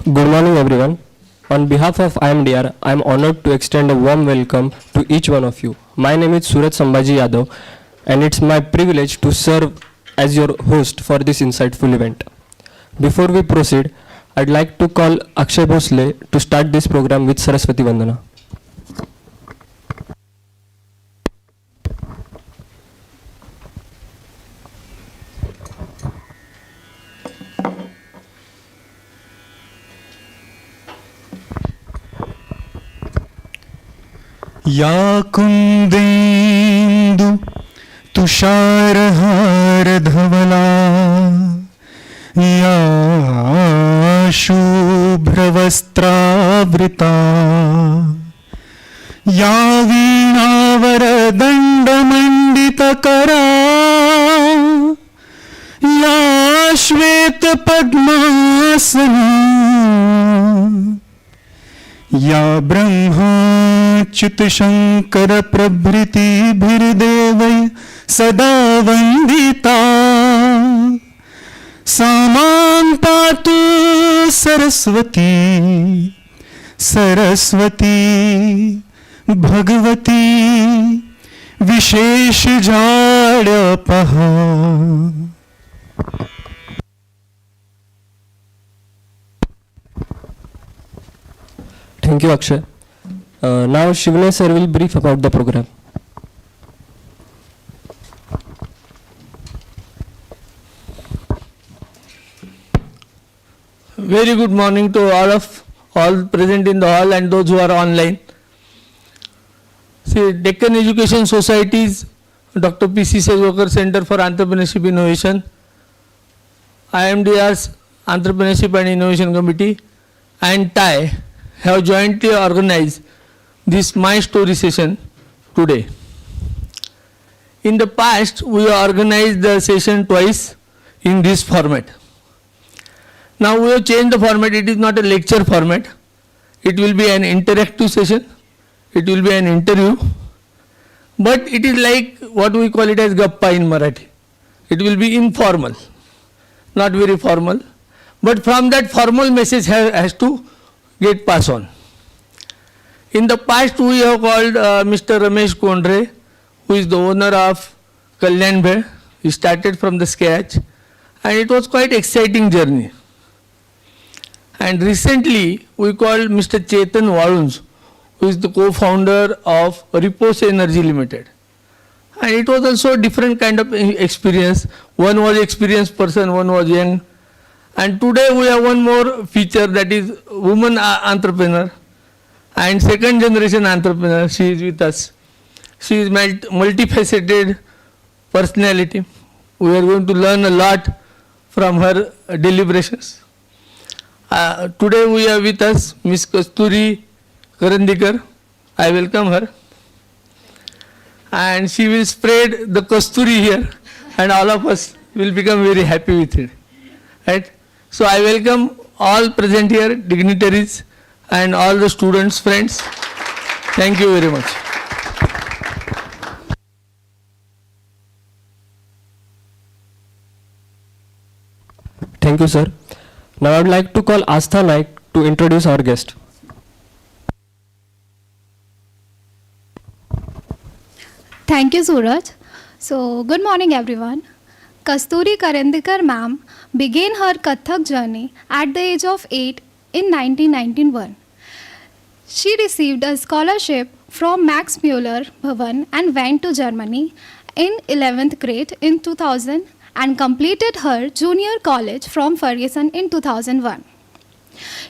Good morning, everyone. On behalf of IMDR, I am honored to extend a warm welcome to each one of you. My name is Suraj Sambhaji Yadav, and it's my privilege to serve as your host for this insightful event. Before we proceed, I'd like to call Akshay Bhosle to start this program with Saraswati Vandana. या कुन्देन्दु तुषारहार धवला या शुभ्रवस्त्रावृता या वीणावरदण्डमण्डितकरा या श्वेतपद्मासना या ब्रह्माच्युतशङ्कर प्रभृतिभिर्देवै सदा वन्दिता सा मां पातु Saraswati Saraswati Bhagwati विशेषजाड्यपहा. Thank you, Akshay. Now Shivane sir will brief about the program. Very good morning to all present in the hall and those who are online. See, Deccan Education Society's Dr. P.C. Sejokar Center for Entrepreneurship Innovation, IMDR's Entrepreneurship and Innovation Committee, and TIE have jointly organized this My Story session today. In the past, we organized the session twice in this format. Now we have changed the format. It is not a lecture format. It will be an interactive session. It will be an interview. But it is like what we call it as Gappa in Marathi. It will be informal, not very formal. But from that formal message has to get passed on. In the past, we have called Mr. Ramesh Kondre, who is the owner of Kalyan Bhe. He started from the scratch, and it was quite exciting journey. And recently, we called Mr. Chetan Waluns, who is the co-founder of Repose Energy Limited. And it was also a different kind of experience. One was experienced person, one was young. And today we have one more feature, that is woman entrepreneur and second generation entrepreneur. She is with us. She is multifaceted personality. We are going to learn a lot from her deliberations. Today we have with us Miss Kasturi Karandikar. I welcome her. And she will spread the Kasturi here, and all of us will become very happy with it. Right? So I welcome all present here, dignitaries and all the students, friends. Thank you very much. Thank you, sir. Now I would like to call Astha Naik to introduce our guest. Thank you, Suraj. So, good morning, everyone. Kasturi Karandikar ma'am began her Kathak journey at the age of 8 in 1991. She received a scholarship from Max Muller Bhavan and went to Germany in 11th grade in 2000 and completed her junior college from Ferguson in 2001.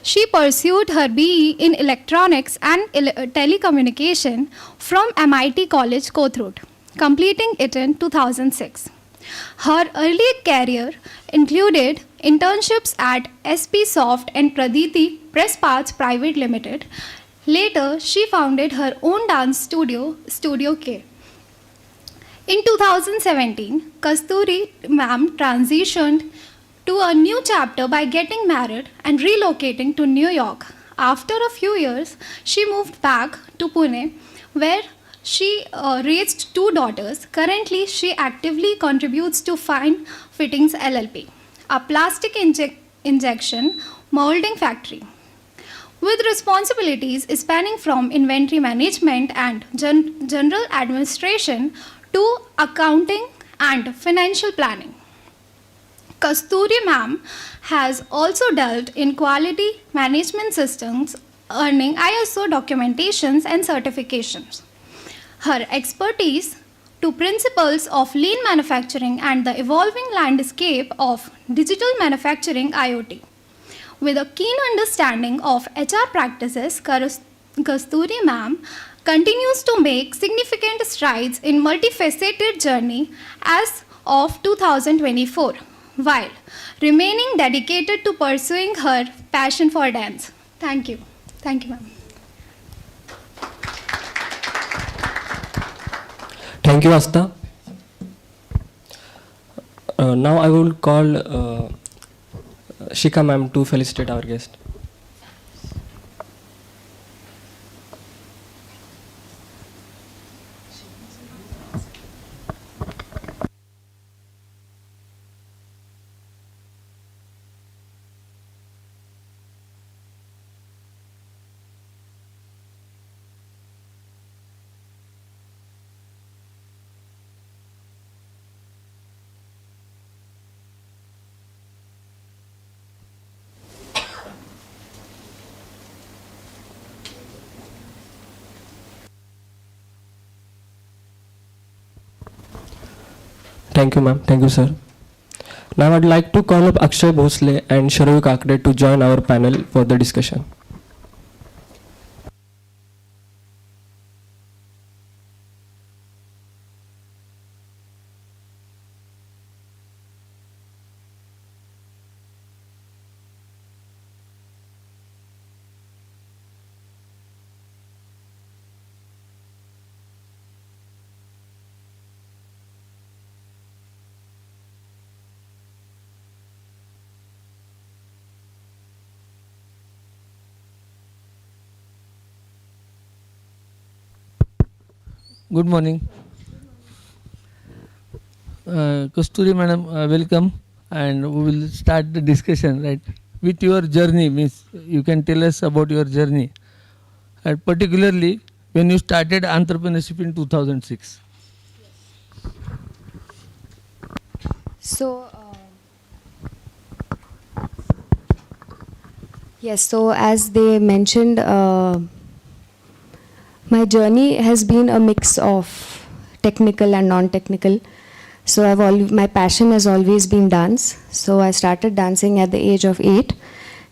She pursued her BE in Electronics and Telecommunication from MIT College, Kothurut, completing it in 2006. Her early career included internships at SP Soft and Praditi Press Parts Private Limited. Later, she founded her own dance studio, Studio K. In 2017, Kasturi ma'am transitioned to a new chapter by getting married and relocating to New York. After a few years, she moved back to Pune, where she raised 2 daughters. Currently, she actively contributes to Fine Fittings LLP, a plastic injection molding factory, with responsibilities spanning from inventory management and general administration to accounting and financial planning. Kasturi ma'am has also delved in quality management systems, earning ISO documentations and certifications. Her expertise to principles of lean manufacturing and the evolving landscape of digital manufacturing IoT. With a keen understanding of HR practices, Kasturi ma'am continues to make significant strides in multifaceted journey as of 2024, while remaining dedicated to pursuing her passion for dance. Thank you. Thank you, ma'am. Thank you, Asta. Now I will call Shika ma'am to felicitate our guest. Thank you, ma'am. Thank you, sir. Now I'd like to call up Akshay Bhosle and Sharavi Kakde to join our panel for the discussion. Good morning. Kasturi madam, welcome, and we will start the discussion, right? With your journey, means you can tell us about your journey, and particularly when you started entrepreneurship in 2006. So, yes, so as they mentioned, my journey has been a mix of technical and non-technical. So my passion has always been dance. So I started dancing at the age of 8,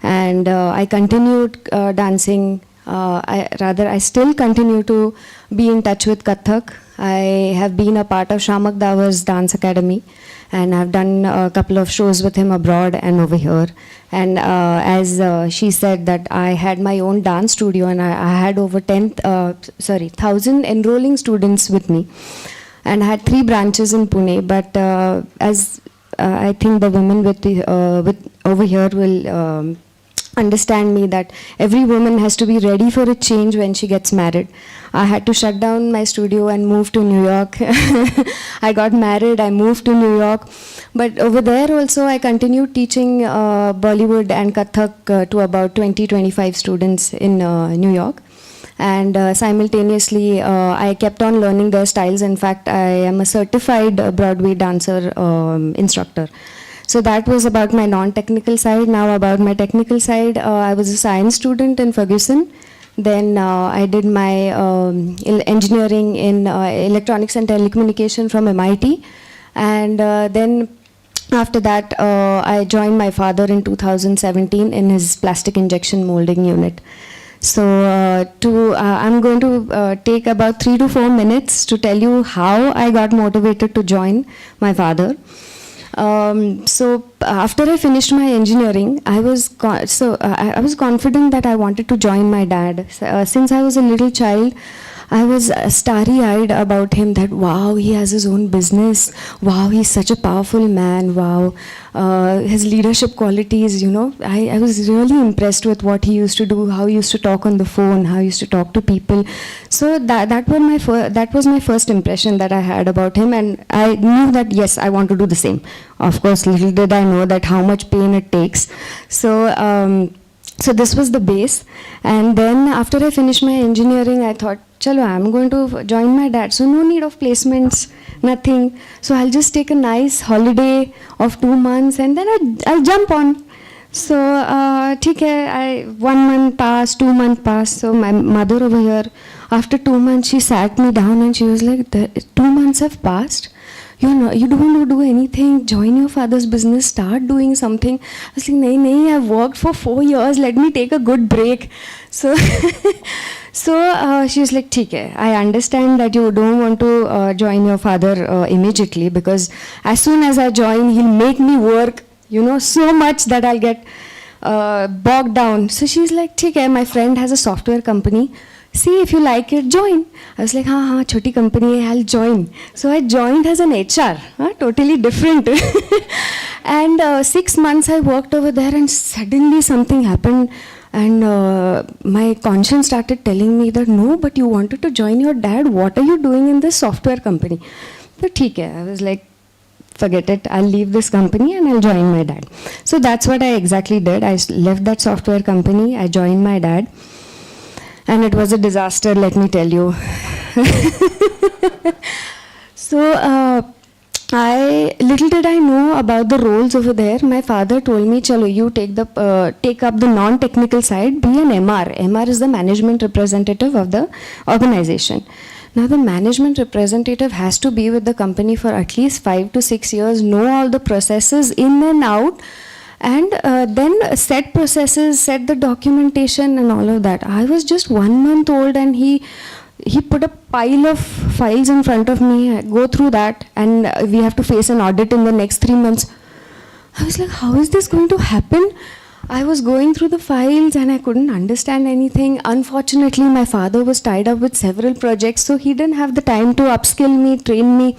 and I continued dancing. I still continue to be in touch with Kathak. I have been a part of Shamak Dawar's dance academy, and I've done a couple of shows with him abroad and over here. And as she said that I had my own dance studio, and I had over 1,000 enrolling students with me. And I had 3 branches in Pune, but as I think the women with over here will understand me, that every woman has to be ready for a change when she gets married. I had to shut down my studio and move to New York. I got married, I moved to New York. But over there also I continued teaching Bollywood and Kathak to about 20-25 students in New York. And simultaneously I kept on learning their styles. In fact, I am a certified Broadway dancer instructor. So that was about my non-technical side. Now about my technical side, I was a science student in Ferguson. Then I did my engineering in electronics and telecommunication from MIT. And then after that, I joined my father in 2017 in his plastic injection molding unit. So I'm going to take about 3 to 4 minutes to tell you how I got motivated to join my father. So after I finished my engineering, I was confident that I wanted to join my dad. Since I was a little child, I was starry-eyed about him that, wow, he has his own business. Wow, he's such a powerful man. Wow, his leadership qualities, you know. I was really impressed with what he used to do, how he used to talk on the phone, how he used to talk to people. So that was my first impression that I had about him, and I knew that, yes, I want to do the same. Of course, little did I know that how much pain it takes. So this was the base, and then after I finished my engineering, I thought, chalo, I'm going to join my dad. So no need of placements, nothing. So I'll just take a nice holiday of 2 months, and then I'll jump on. So, ठीक है, 1 month passed, 2 months passed. So my mother over here, after 2 months, she sat me down and she was like, 2 months have passed. You don't want to do anything. Join your father's business. Start doing something. I was like, nahi, I've worked for 4 years. Let me take a good break. So, she was like, ठीक है, I understand that you don't want to join your father immediately, because as soon as I join, he'll make me work, you know, so much that I'll get bogged down. So she's like, ठीक है, my friend has a software company. See, if you like it, join. I was like, हाँ, छोटी company है, I'll join. So I joined as an HR, totally different. And 6 months I worked over there, and suddenly something happened, and my conscience started telling me that, no, but you wanted to join your dad. What are you doing in this software company? But ठीक है, I was like, forget it, I'll leave this company and I'll join my dad. So that's what I exactly did. I left that software company, I joined my dad. And it was a disaster, let me tell you. So, little did I know about the roles over there. My father told me, chalo, you take up the non-technical side, be an MR. MR is the management representative of the organization. Now, the management representative has to be with the company for at least 5 to 6 years, know all the processes in and out, and then set processes, set the documentation and all of that. I was just 1 month old, and he put a pile of files in front of me. I go through that, and we have to face an audit in the next 3 months. I was like, how is this going to happen? I was going through the files and I couldn't understand anything. Unfortunately, my father was tied up with several projects, so he didn't have the time to upskill me, train me.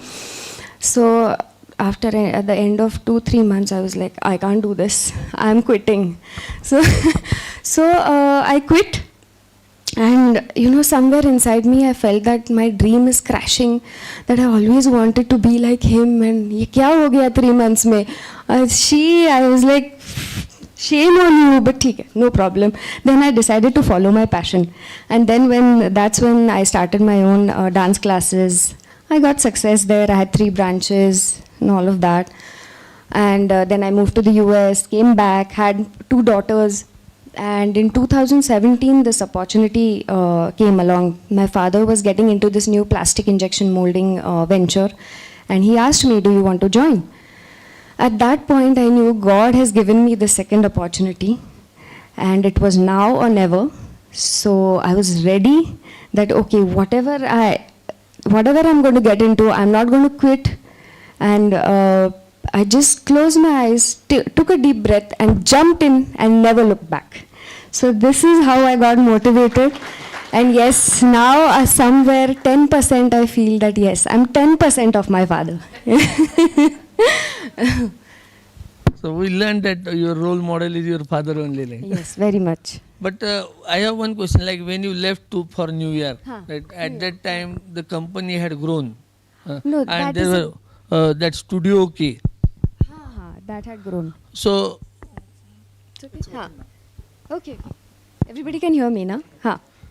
So at the end of 2-3 months, I was like, I can't do this. I'm quitting. So I quit. And you know, somewhere inside me, I felt that my dream is crashing, that I always wanted to be like him. And ye kya ho gaya 3 months mein? I was like, shame on you, but theek hai, no problem. Then I decided to follow my passion. And then that's when I started my own dance classes. I got success there. I had 3 branches and all of that. And then I moved to the US, came back, had 2 daughters. And in 2017, this opportunity came along. My father was getting into this new plastic injection molding venture, and he asked me, do you want to join? At that point, I knew God has given me the second opportunity, and it was now or never. So I was ready that, okay, whatever I'm going to get into, I'm not going to quit. And I just closed my eyes, took a deep breath, and jumped in and never looked back. So this is how I got motivated. And yes, now somewhere 10% I feel that yes, I'm 10% of my father. So we learned that your role model is your father only. Like. Yes, very much. But I have one question. Like when you left for New Year, right? At that time the company had grown, No, and there were that Studio K. That had grown. So. Okay. Everybody can hear me now?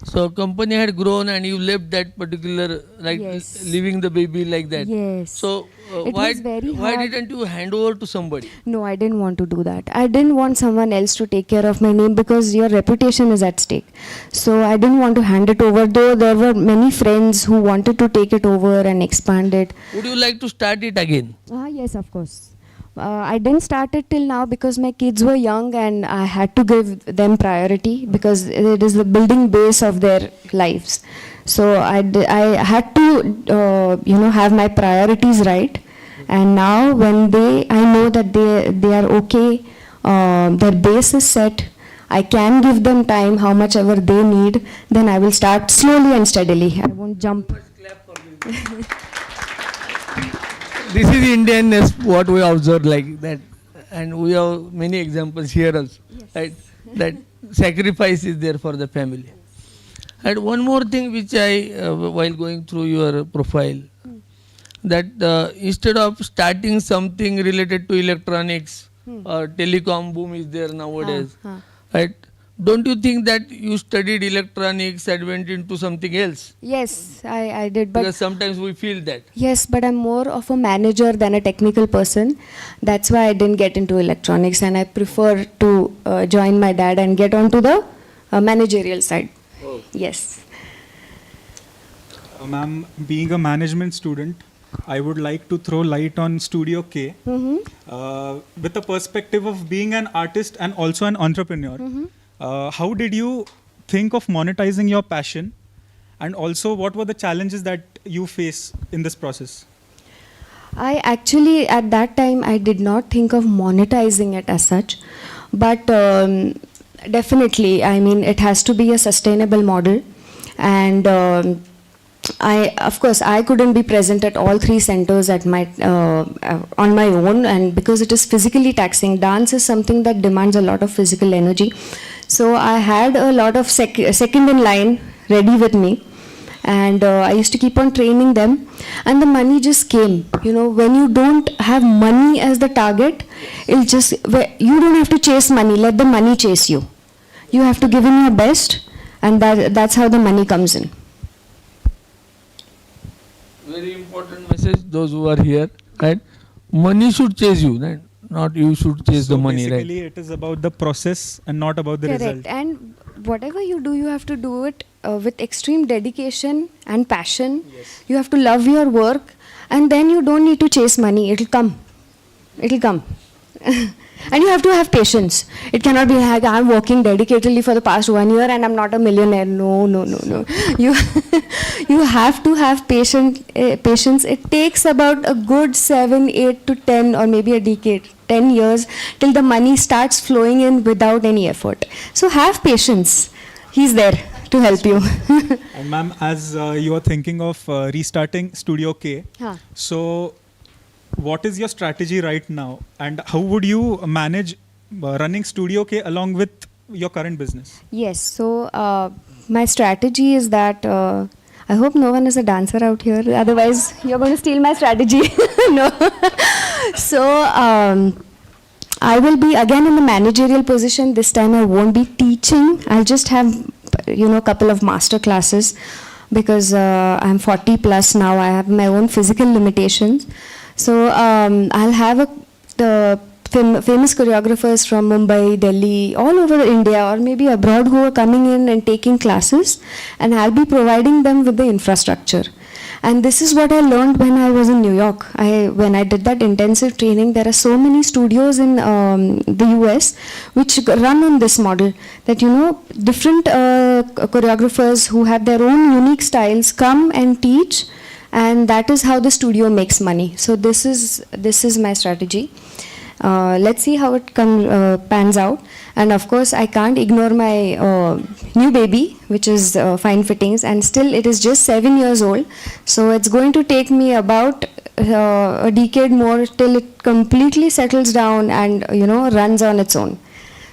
So company had grown and you left that particular, like Yes. leaving the baby like that. Yes. So It was very why hard. didn't you hand over to somebody? No, I didn't want to do that. I didn't want someone else to take care of my name because your reputation is at stake. So I didn't want to hand it over, though there were many friends who wanted to take it over and expand it. Would you like to start it again? Yes, of course. I didn't start it till now because my kids were young and I had to give them priority because it is the building base of their lives. So I had to, have my priorities right. And now when I know that they are okay, their base is set, I can give them time, how much ever they need, then I will start slowly and steadily. I won't jump. This is Indianness, what we observe like that. And we have many examples here also, right? That sacrifice is there for the family. And one more thing which I, while going through your profile, that instead of starting something related to electronics, telecom boom is there nowadays, right? Don't you think that you studied electronics and went into something else? Yes, I did. But Because sometimes we feel that. yes, but I'm more of a manager than a technical person. That's why I didn't get into electronics, and I prefer to join my dad and get onto the managerial side. Oh. Yes. Ma'am, being a management student, I would like to throw light on Studio K with the perspective of being an artist and also an entrepreneur. How did you think of monetizing your passion, and also what were the challenges that you face in this process? I actually, at that time, I did not think of monetizing it as such, but definitely, I mean, it has to be a sustainable model, and of course, I couldn't be present at all 3 centers at my on my own, and because it is physically taxing, dance is something that demands a lot of physical energy. So I had a lot of second in line ready with me, and I used to keep on training them, and the money just came. You know, when you don't have money as the target, you don't have to chase money. Let the money chase you. You have to give in your best, and that's how the money comes in. Very important message, those who are here, right? Money should chase you, right? Not you should chase the money, right? Basically, it is about the process and not about the Correct. result. And whatever you do, you have to do it with extreme dedication and passion. Yes. You have to love your work, and then you don't need to chase money. It'll come. It'll come. And you have to have patience. It cannot be like I'm working dedicatedly for the past 1 year and I'm not a millionaire. No. You you have to have patience. It takes about a good 7, 8 to 10 or maybe a decade, 10 years till the money starts flowing in without any effort. So have patience. He's there to help you. And ma'am, as you are thinking of restarting Studio K, so what is your strategy right now, and how would you manage running Studio K along with your current business? Yes, so my strategy is that I hope no one is a dancer out here, otherwise you're going to steal my strategy. No. So I will be again in the managerial position. This time I won't be teaching. I'll just have, a couple of master classes because I'm 40 plus now. I have my own physical limitations. So I'll have the famous choreographers from Mumbai, Delhi, all over India or maybe abroad who are coming in and taking classes, and I'll be providing them with the infrastructure. And this is what I learned when I was in New York. When I did that intensive training, there are so many studios in the US which run on this model that, different choreographers who have their own unique styles come and teach, and that is how the studio makes money. So this is my strategy. Let's see how it pans out. And of course, I can't ignore my new baby, which is Fine Fittings, and still it is just 7 years old. So it's going to take me about a decade more till it completely settles down and runs on its own.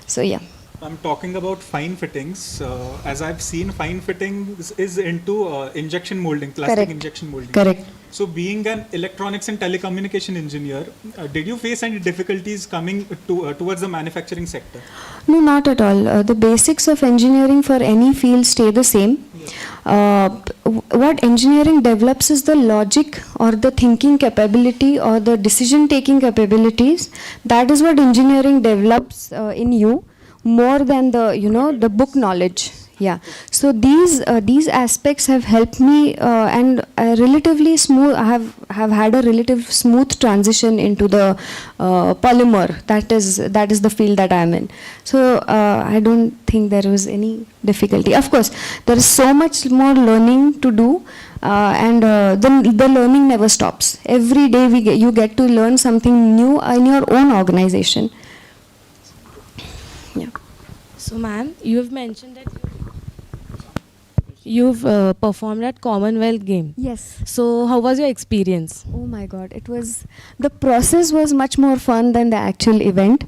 So yeah. I'm talking about Fine Fittings. As I've seen, Fine Fittings is into injection molding, plastic Correct. injection molding. Correct. So being an electronics and telecommunication engineer, did you face any difficulties coming towards the manufacturing sector? No, not at all. The basics of engineering for any field stay the same. What engineering develops is the logic or the thinking capability or the decision taking capabilities. That is what engineering develops in you, more than the book knowledge. Yeah. So these aspects have helped me and relatively smooth. I have had a relative smooth transition into the polymer. That is the field that I am in. So I don't think there was any difficulty. Of course, there is so much more learning to do, and the learning never stops. Every day you get to learn something new in your own organization. Yeah. So, ma'am, you have mentioned that you've performed at Commonwealth Game. Yes. So, how was your experience? Oh my God, the process was much more fun than the actual event.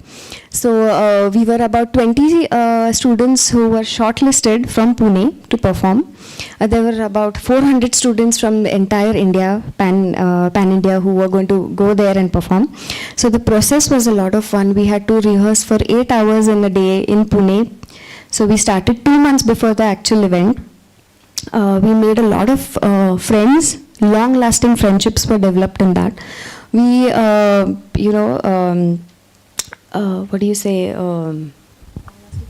So we were about 20 students who were shortlisted from Pune to perform. There were about 400 students from the entire India, Pan India, who were going to go there and perform. So the process was a lot of fun. We had to rehearse for 8 hours in a day in Pune. So we started 2 months before the actual event. We made a lot of friends. Long-lasting friendships were developed in that. We,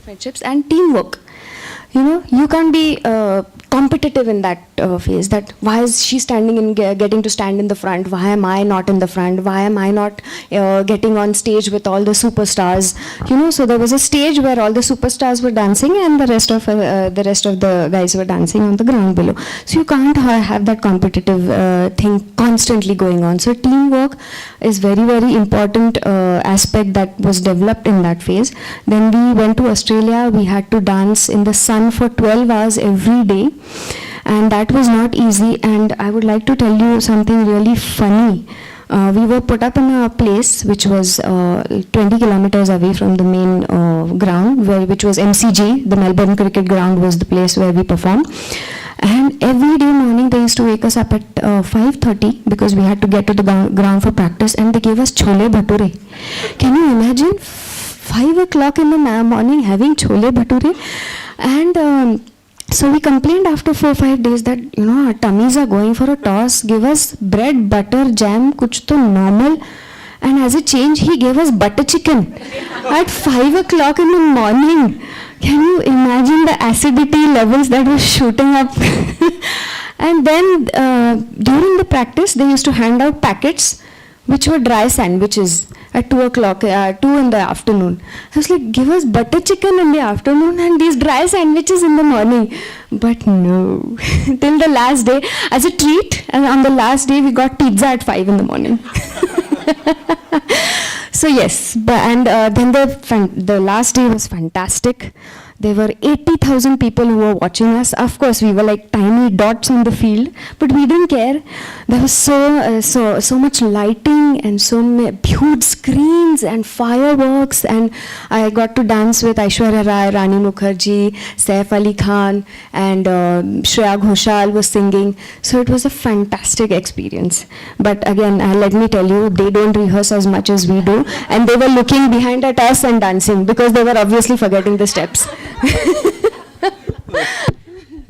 friendships and teamwork. You can't be competitive in that phase. That why is she standing and getting to stand in the front? Why am I not in the front? Why am I not getting on stage with all the superstars? So there was a stage where all the superstars were dancing and the rest of the guys were dancing on the ground below. So you can't have that competitive thing constantly going on. So teamwork is very, very important aspect that was developed in that phase. Then we went to Australia. We had to dance in the sun for 12 hours every day, and that was not easy. And I would like to tell you something really funny. We were put up in a place which was 20 kilometers away from the main ground, which was MCG, the Melbourne Cricket Ground was the place where we performed. And every day morning they used to wake us up at 5:30 because we had to get to the ground for practice, and they gave us chole bhature. Can you imagine 5 o'clock in the morning having chole bhature? And so we complained after 4-5 days that our tummies are going for a toss. Give us bread, butter, jam, kuch to normal. And as a change, he gave us butter chicken at 5 o'clock in the morning. Can you imagine the acidity levels that were shooting up? And then during the practice, they used to hand out packets which were dry sandwiches at 2 o'clock, 2 in the afternoon. I was like, give us butter chicken in the afternoon and these dry sandwiches in the morning. But no, till the last day, as a treat, and on the last day, we got pizza at 5 in the morning. So yes, then the last day was fantastic. There were 80,000 people who were watching us. Of course, we were like tiny dots on the field, but we didn't care. There was so much lighting and so many huge screens and fireworks, and I got to dance with Aishwarya Rai, Rani Mukherjee, Saif Ali Khan, and Shreya Ghoshal was singing. So it was a fantastic experience. But again, let me tell you, they don't rehearse as much as we do, and they were looking behind at us and dancing because they were obviously forgetting the steps.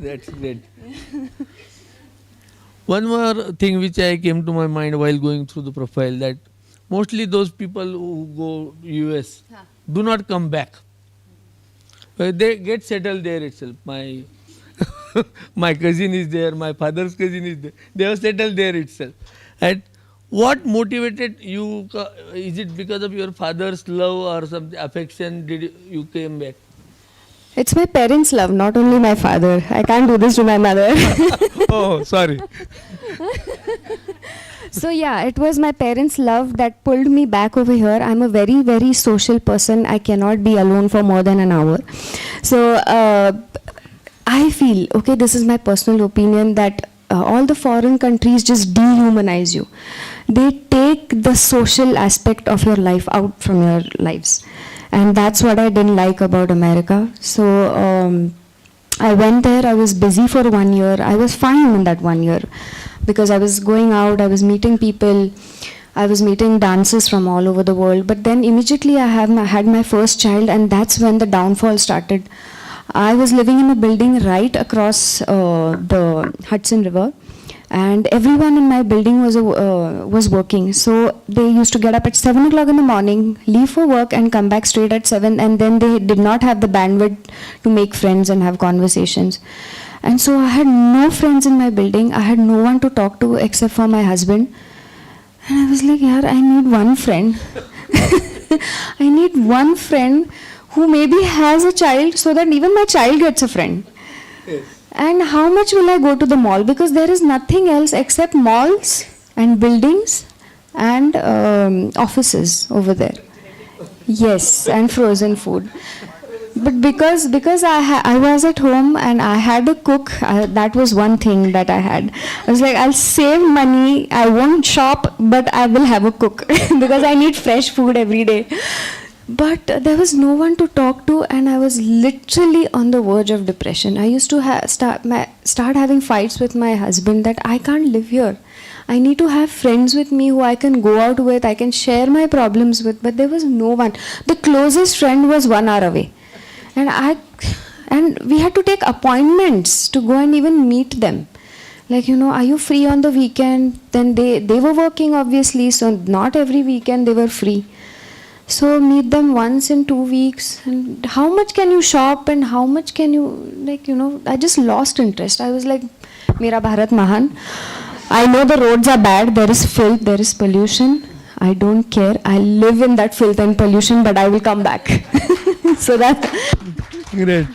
That's great. One more thing which I came to my mind while going through the profile, that mostly those people who go US do not come back. They get settled there itself. My my cousin is there, my father's cousin is there. They have settled there itself. And what motivated you? Is it because of your father's love or some affection did you came back? It's my parents' love, not only my father. I can't do this to my mother. Oh, sorry. So yeah, it was my parents' love that pulled me back over here. I'm a very, very social person. I cannot be alone for more than an hour. So I feel, okay, this is my personal opinion, that all the foreign countries just dehumanize you. They take the social aspect of your life out from your lives. And that's what I didn't like about America. So I went there, I was busy for 1 year. I was fine in that 1 year because I was going out, I was meeting people, I was meeting dancers from all over the world. But then immediately I had my first child, and that's when the downfall started. I was living in a building right across the Hudson River, and everyone in my building was working. So they used to get up at 7 o'clock in the morning, leave for work, and come back straight at 7. And then they did not have the bandwidth to make friends and have conversations. And so I had no friends in my building. I had no one to talk to except for my husband. And I was like, yaar, I need one friend. I need one friend who maybe has a child so that even my child gets a friend. Yes. And how much will I go to the mall? Because there is nothing else except malls and buildings and offices over there. Yes, and frozen food. But because I was at home and I had a cook, that was one thing that I had. I was like, I'll save money, I won't shop, but I will have a cook because I need fresh food every day. But there was no one to talk to, and I was literally on the verge of depression. I used to start having fights with my husband that I can't live here. I need to have friends with me who I can go out with, I can share my problems with, but there was no one. The closest friend was 1 hour away. And we had to take appointments to go and even meet them. Like, are you free on the weekend? Then they were working obviously, so not every weekend they were free. So meet them once in 2 weeks. And how much can you shop and how much can you, I just lost interest. I was like, Mera Bharat Mahan. I know the roads are bad, there is filth, there is pollution. I don't care. I live in that filth and pollution, but I will come back. So that. Great.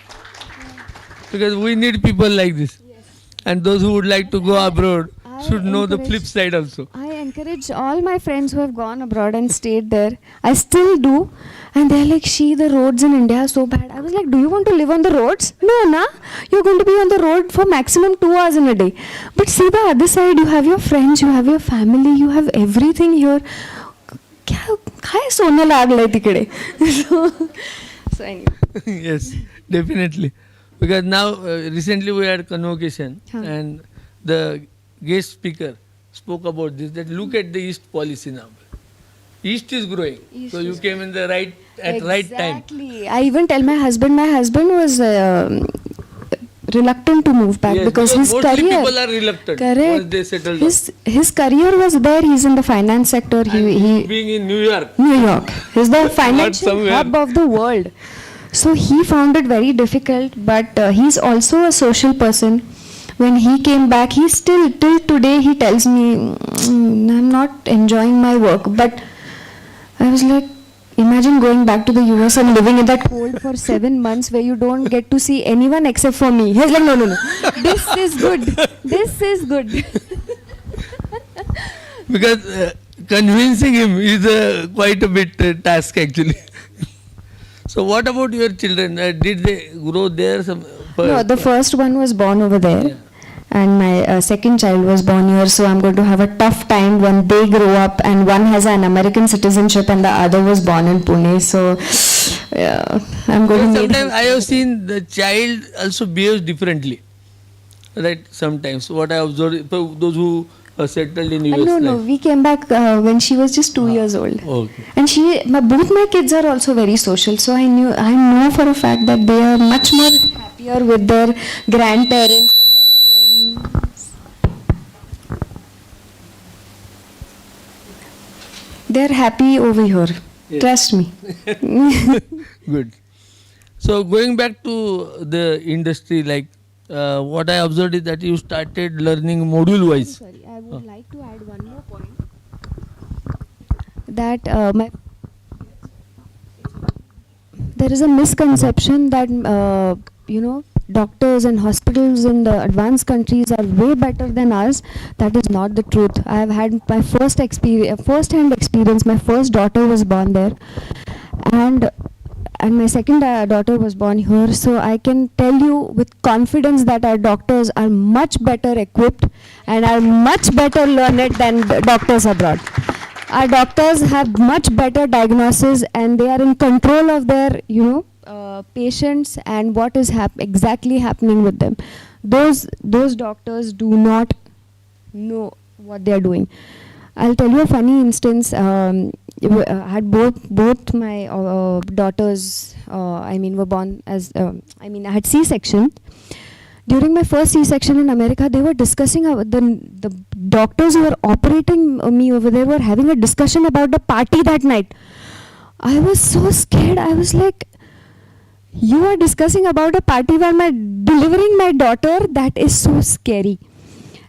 Because we need people like this. Yes. And those who would like to go abroad I should know the flip encourage- side also. I encourage all my friends who have gone abroad and stayed there. I still do. And they're like, the roads in India are so bad. I was like, do you want to live on the roads? No, na. You're going to be on the road for maximum 2 hours in a day. But see the other side, you have your friends, you have your family, you have everything here. काय सोनं लागलंय तिकडे. So anyway. Yes, definitely. Because now, recently we had convocation and the guest speaker spoke about this, that look at the East policy now. East is growing. So you came in the right time. Exactly. I even tell my husband was reluctant to move back, Yes, because his mostly career. people are reluctant Correct. once they settle down. His career was there. He's in the finance sector. He Being in New York. New York. He's the financial somewhere. hub of the world. So he found it very difficult, but he's also a social person. When he came back, he still, till today, he tells me, I'm not enjoying my work. But I was like, imagine going back to the US and living in that cold for 7 months where you don't get to see anyone except for me. He's like, no. This is good. This is good. Because convincing him is quite a bit task actually. So what about your children? Did they grow there? No, the first one was born over there. And my second child was born here, so I'm going to have a tough time when they grow up, and one has an American citizenship and the other was born in Pune. So I'm going to need. Sometimes I have seen the child also behaves differently. Right? Sometimes what I observed, those who settled in US. No, life. we came back when she was just 2 years old. Okay. And both my kids are also very social, so I know for a fact that they are much more happier with their grandparents and their friends. They're happy over here. Yes. Trust me. Good. So going back to the industry, like what I observed is that you started learning module wise. Sorry, I would like to add one more point. That there is a misconception that doctors and hospitals in the advanced countries are way better than us. That is not the truth. I have had my first-hand experience. My first daughter was born there, and my second daughter was born here. So I can tell you with confidence that our doctors are much better equipped and are much better learned than the doctors abroad. Our doctors have much better diagnosis, and they are in control of their, patients and what is exactly happening with them. Those doctors do not know what they are doing. I'll tell you a funny instance. I had both my daughters. Were born as. I had C-section. During my first C-section in America, they were discussing the doctors who were operating me over there were having a discussion about the party that night. I was so scared. I was like, you are discussing about a party while delivering my daughter? That is so scary.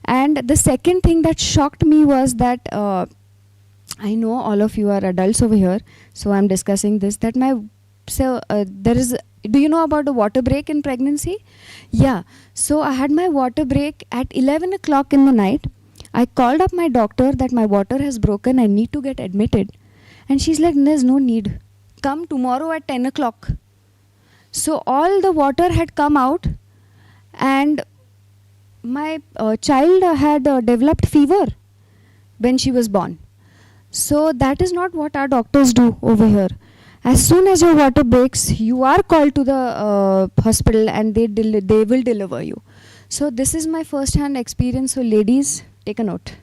And the second thing that shocked me was that I know all of you are adults over here, so I'm discussing this. That there is. Do you know about the water break in pregnancy? Yeah. So I had my water break at 11 o'clock in the night. I called up my doctor that my water has broken. I need to get admitted. And she's like, there's no need. Come tomorrow at 10 o'clock. So all the water had come out, and my child had developed fever when she was born. So that is not what our doctors do over here. As soon as your water breaks, you are called to the hospital, and they will deliver you. So this is my first hand experience. So ladies, take a note.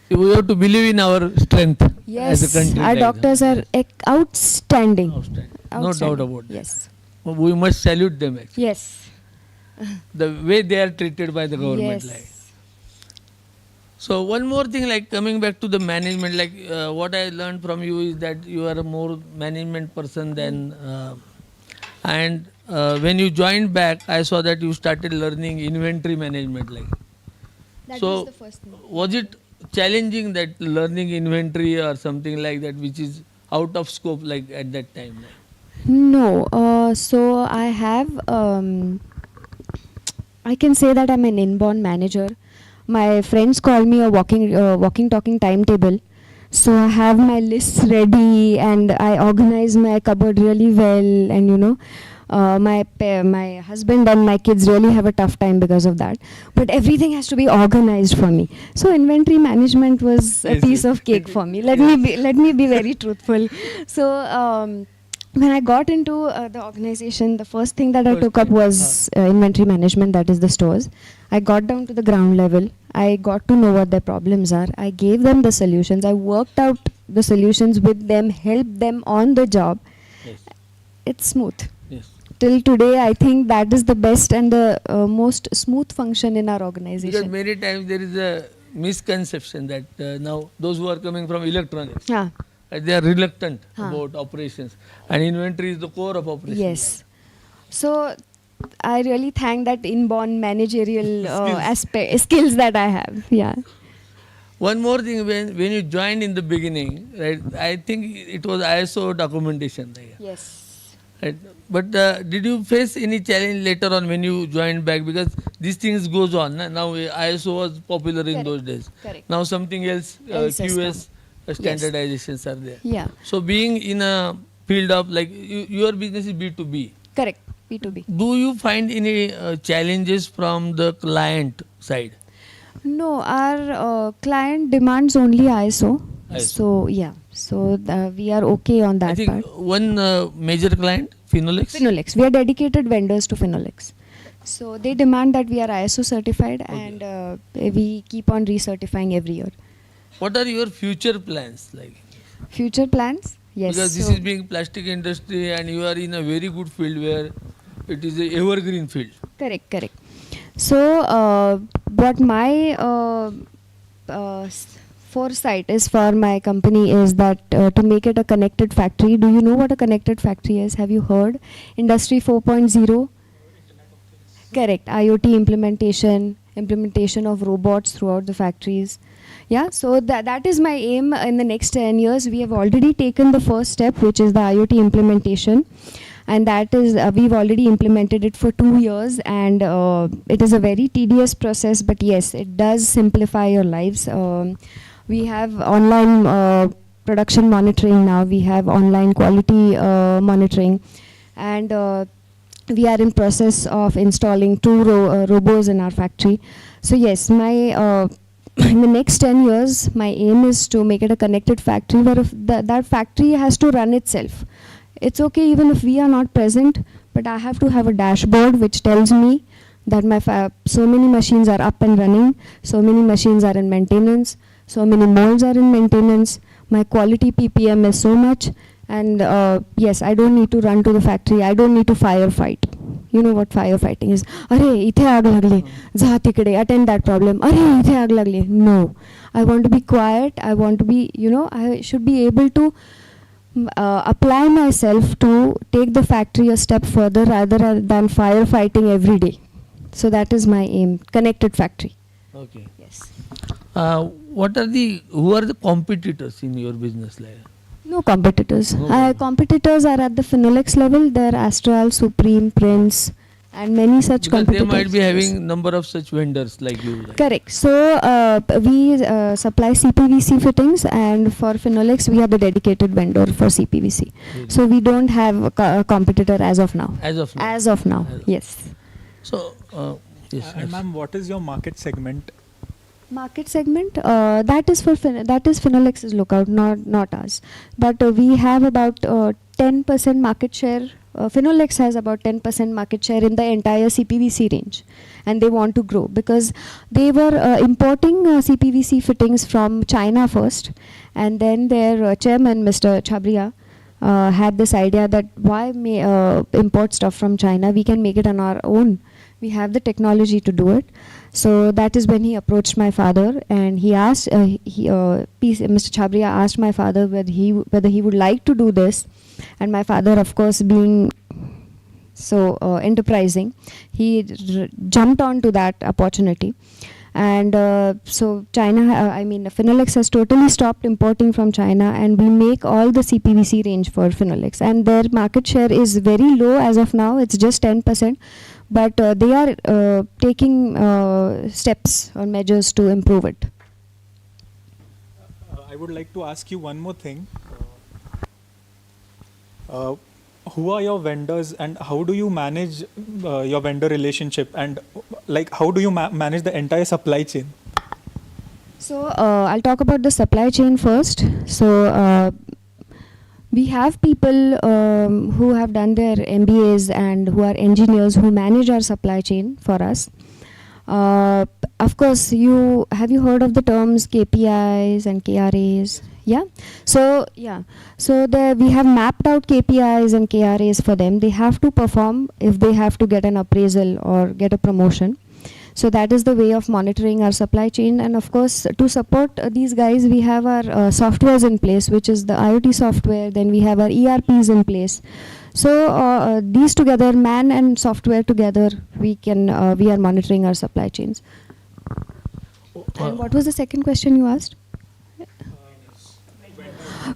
We have to believe in our strength as a Yes, country. our like doctors that. are outstanding. Outstanding. No doubt Outstanding. about that. Yes. We must salute them actually. Yes. The way they are treated by the government. Yes. Like. So one more thing, like coming back to the management, like what I learned from you is that you are a more management person than, and when you joined back, I saw that you started learning inventory management. Like, That so was the first thing. was it challenging that learning inventory or something like that, which is out of scope, like at that time? Like? No. So I have. I can say that I'm an inborn manager. My friends call me a walking, talking timetable. So I have my lists ready, and I organize my cupboard really well. And my husband and my kids really have a tough time because of that. But everything has to be organized for me. So inventory management was a Yes, piece yes. of cake for me. Let me be very truthful. So. When I got into the organization, the first thing that I First took up thing, was inventory management, that is the stores. I got down to the ground level. I got to know what their problems are. I gave them the solutions. I worked out the solutions with them, helped them on the job. Yes. It's smooth. Yes. Till today, I think that is the best and the most smooth function in our Because organization. many times there is a misconception that now those who are coming from electronics, Yeah. they are reluctant Huh. about operations, and inventory is the core of operations. Yes. So I really thank that inborn managerial skills that I have. Yeah. One more thing, when you joined in the beginning, right? I think it was ISO documentation, right? Yes. Right? But did you face any challenge later on when you joined back? Because these things goes on. Now ISO was popular in Correct. those days. Correct. Now something else, Else has QS standardizations are there. Yeah. So being in a field of like your business is B2B. Correct. B2B. Do you find any challenges from the client side? No, our client demands only ISO. ISO. So yeah. So we are okay on I that think part. one major client, Phenolix. Phenolix. We are dedicated vendors to Phenolix. So they demand that we are ISO certified, and we keep on recertifying every year. What are your future plans like? Future plans? Yes. Because this so is being plastic industry and you are in a very good field where it is a evergreen field. Correct. So what my foresight is for my company is that to make it a connected factory. Do you know what a connected factory is? Have you heard? Industry 4.0? Correct. IoT implementation of robots throughout the factories. Yeah, so that is my aim in the next 10 years. We have already taken the first step, which is the IoT implementation. And that is, we've already implemented it for 2 years, and it is a very tedious process, but yes, it does simplify your lives. We have online production monitoring now, we have online quality monitoring, and we are in process of installing 2 robots in our factory. So yes, my in the next 10 years, my aim is to make it a connected factory where if that factory has to run itself. It's okay even if we are not present, but I have to have a dashboard which tells me that my so many machines are up and running, so many machines are in maintenance, so many molds are in maintenance, my quality PPM is so much, and yes, I don't need to run to the factory, I don't need to firefight. You know what firefighting is? Arey, ithe aag lagle, ja tikde, attend that problem. Arey, ithe aag lagle. No, I want to be quiet. I want to be, I should be able to apply myself to take the factory a step further rather than firefighting every day. So that is my aim, connected factory. Okay. Yes. Who are the competitors in your business like? No competitors. No. Competitors are at the Phenolix level. They're Astral, Supreme, Prince, and many such Because they competitors. might be Yes. having number of such vendors like you. Like. Correct. So we supply CPVC fittings, and for Phenolics we are the dedicated vendor for CPVC. Really. So we don't have a competitor as of now. As of now. As of now, As of- yes. So, yes. And ma'am, what is your market segment? Market segment that is for that is Phenolix's lookout, not us. But we have about 10% market share. Phenolix has about 10% market share in the entire CPVC range, and they want to grow because they were importing CPVC fittings from China first, and then their chairman, Mr. Chabria, had this idea that why import stuff from China? We can make it on our own. We have the technology to do it. So that is when he approached my father, and he asked, Mr. Chabria asked my father whether he would like to do this, and my father, of course, being so enterprising, he jumped onto that opportunity. And so Phenolix has totally stopped importing from China, and we make all the CPVC range for Phenolix. And their market share is very low as of now. It's just 10%. But they are taking steps or measures to improve it. I would like to ask you one more thing. Who are your vendors, and how do you manage your vendor relationship, and like how do you manage the entire supply chain? So I'll talk about the supply chain first. So we have people who have done their MBAs and who are engineers who manage our supply chain for us. Of course, have you heard of the terms KPIs and KRAs? Yeah. So there we have mapped out KPIs and KRAs for them. They have to perform if they have to get an appraisal or get a promotion. So that is the way of monitoring our supply chain. And of course, to support these guys, we have our softwares in place, which is the IoT software. Then we have our ERPs in place. So these together, man and software together, we are monitoring our supply chains. And what was the second question you asked?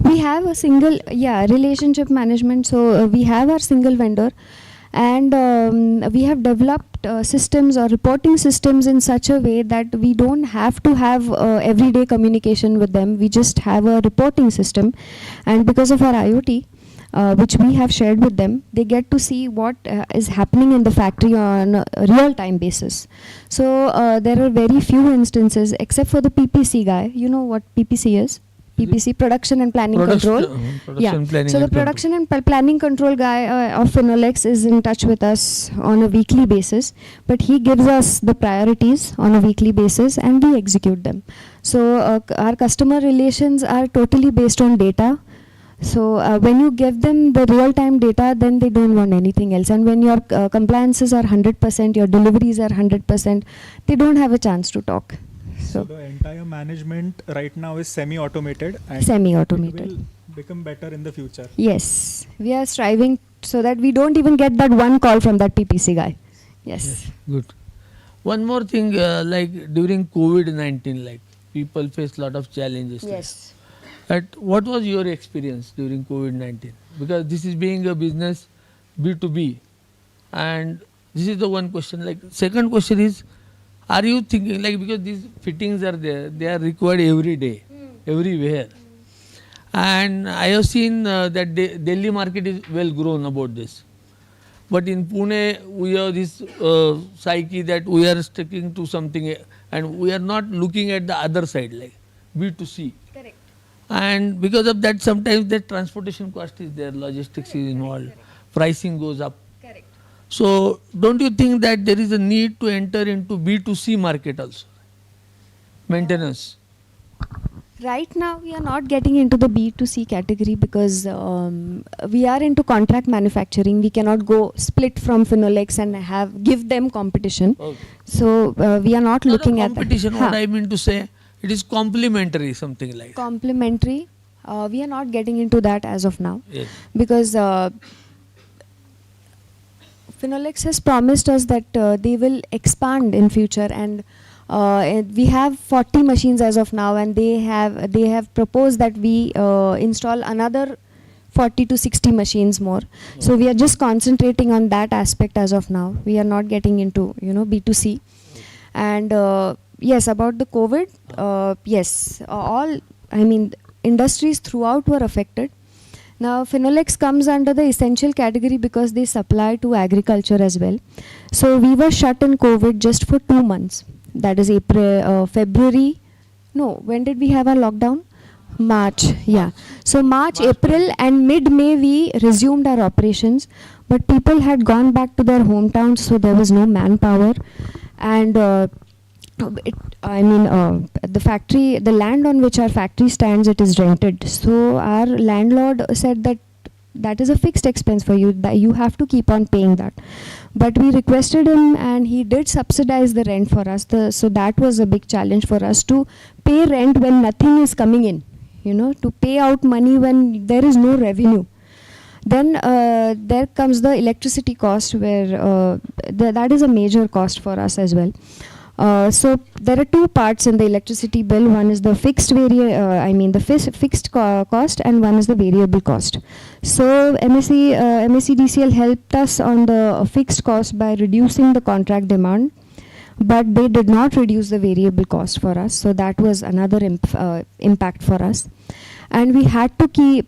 We have a single, relationship management. So we have our single vendor, and we have developed systems or reporting systems in such a way that we don't have to have everyday communication with them. We just have a reporting system, and because of our IoT, which we have shared with them, they get to see what is happening in the factory on a real-time basis. So there are very few instances, except for the PPC guy. You know what PPC is? PPC, Production and Planning Control. Planning So the and Production and Planning Control guy of Phenolix is in touch with us on a weekly basis, but he gives us the priorities on a weekly basis and we execute them. So our customer relations are totally based on data. So when you give them the real-time data, then they don't want anything else. And when your compliances are 100%, your deliveries are 100%, they don't have a chance to talk. So the entire management right now is semi-automated, and Semi-automated. it will become better in the future. Yes, we are striving so that we don't even get that one call from that PPC guy. Yes. Good. One more thing, like during COVID-19, like people face a lot of challenges. Yes. What was your experience during COVID-19? Because this is being a business B2B, and this is the one question. Like second question is, are you thinking, like, because these fittings are there, they are required every day, everywhere. And I have seen that Delhi market is well grown about this. But in Pune, we have this psyche that we are sticking to something and we are not looking at the other side, like B2C. Correct. And because of that, sometimes the transportation cost is there, logistics is involved, pricing goes up. Correct. So don't you think that there is a need to enter into B2C market also? Maintenance. Right now, we are not getting into the B2C category because we are into contract manufacturing. We cannot go split from Phenolix and give them competition. Okay. So we are not looking at competition. that. What I mean to say, it is complementary, something like. Complementary. We are not getting into that as of now. Yes. Because Phenolix has promised us that they will expand in future, and we have 40 machines as of now, and they have proposed that we install another 40 to 60 machines more. So we are just concentrating on that aspect as of now. We are not getting into, B2C. And yes, about the COVID, yes, industries throughout were affected. Now, Phenolics comes under the essential category because they supply to agriculture as well. So we were shut in COVID just for 2 months. That is February. No, when did we have our lockdown? March, yeah. So March, April and mid-May we resumed our operations. But people had gone back to their hometowns, so there was no manpower. And the land on which our factory stands, it is rented. So our landlord said that is a fixed expense for you, that you have to keep on paying that. But we requested him and he did subsidize the rent for us. So that was a big challenge for us, to pay rent when nothing is coming in, to pay out money when there is no revenue. Then there comes the electricity cost, where that is a major cost for us as well. So there are two parts in the electricity bill. One is the fixed cost, and one is the variable cost. So MSCDCL helped us on the fixed cost by reducing the contract demand, but they did not reduce the variable cost for us. So that was another impact for us. And we had to pay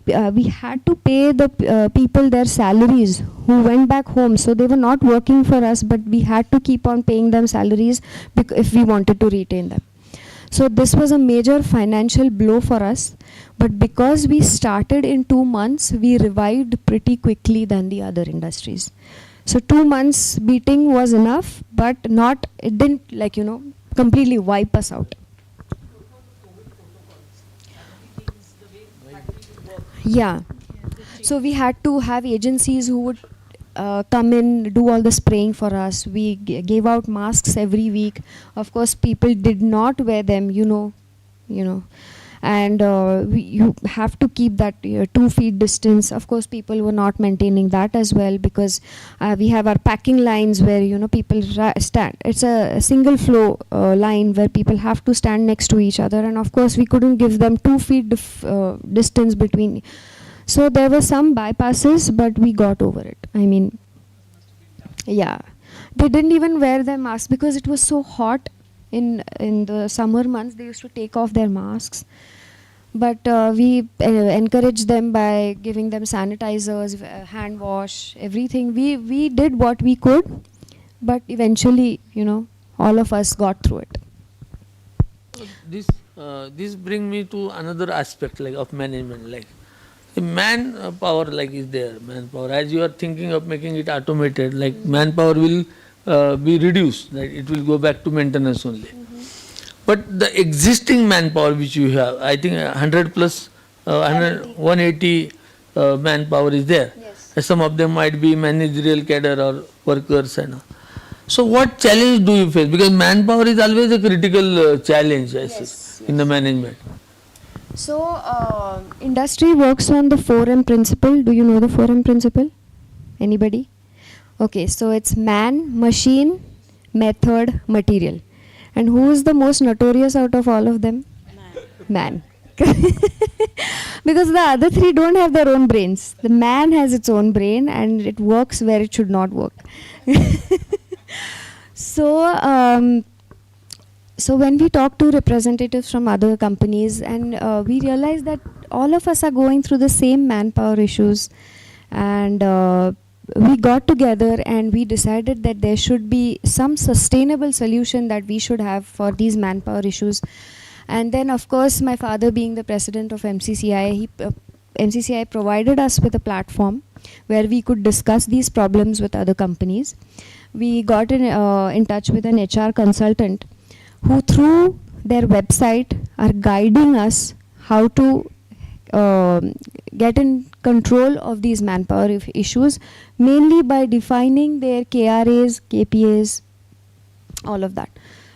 the people their salaries who went back home. So they were not working for us, but we had to keep on paying them salaries if we wanted to retain them. So this was a major financial blow for us. But because we started in 2 months, we revived pretty quickly than the other industries. So 2 months beating was enough, but it didn't completely wipe us out. Yeah. So we had to have agencies who would come in, do all the spraying for us. We gave out masks every week. Of course, people did not wear them, and you have to keep that 2 feet distance. Of course, people were not maintaining that as well, because we have our packing lines where people stand. It's a single flow line where people have to stand next to each other, and of course we couldn't give them 2 feet distance between. So there were some bypasses, but we got over it. Yeah, they didn't even wear their masks because it was so hot. In the summer months, they used to take off their masks. But we encouraged them by giving them sanitizers, hand wash, everything. We did what we could, but eventually, all of us got through it. This brings me to another aspect of management. The manpower is there. Manpower, as you are thinking of making it automated, manpower will be reduced. It will go back to maintenance only. But the existing manpower which you have, I think 100 plus 180 manpower is there. Yes. Some of them might be managerial cadre or workers and all. So what challenge do you face? Because manpower is always a critical challenge in the management. So industry works on the 4M principle. Do you know the 4M principle? Anybody? Okay, so it's man, machine, method, material. And who is the most notorious out of all of them? Man. Because the other three don't have their own brains. The man has its own brain and it works where it should not work. So when we talk to representatives from other companies, and we realize that all of us are going through the same manpower issues, and we got together and we decided that there should be some sustainable solution that we should have for these manpower issues. And then, of course, my father being the president of MCCI, MCCI provided us with a platform where we could discuss these problems with other companies. We got in touch with an HR consultant who, through their website, are guiding us how to get in control of these manpower issues, mainly by defining their KRAs, KPAs, all of that.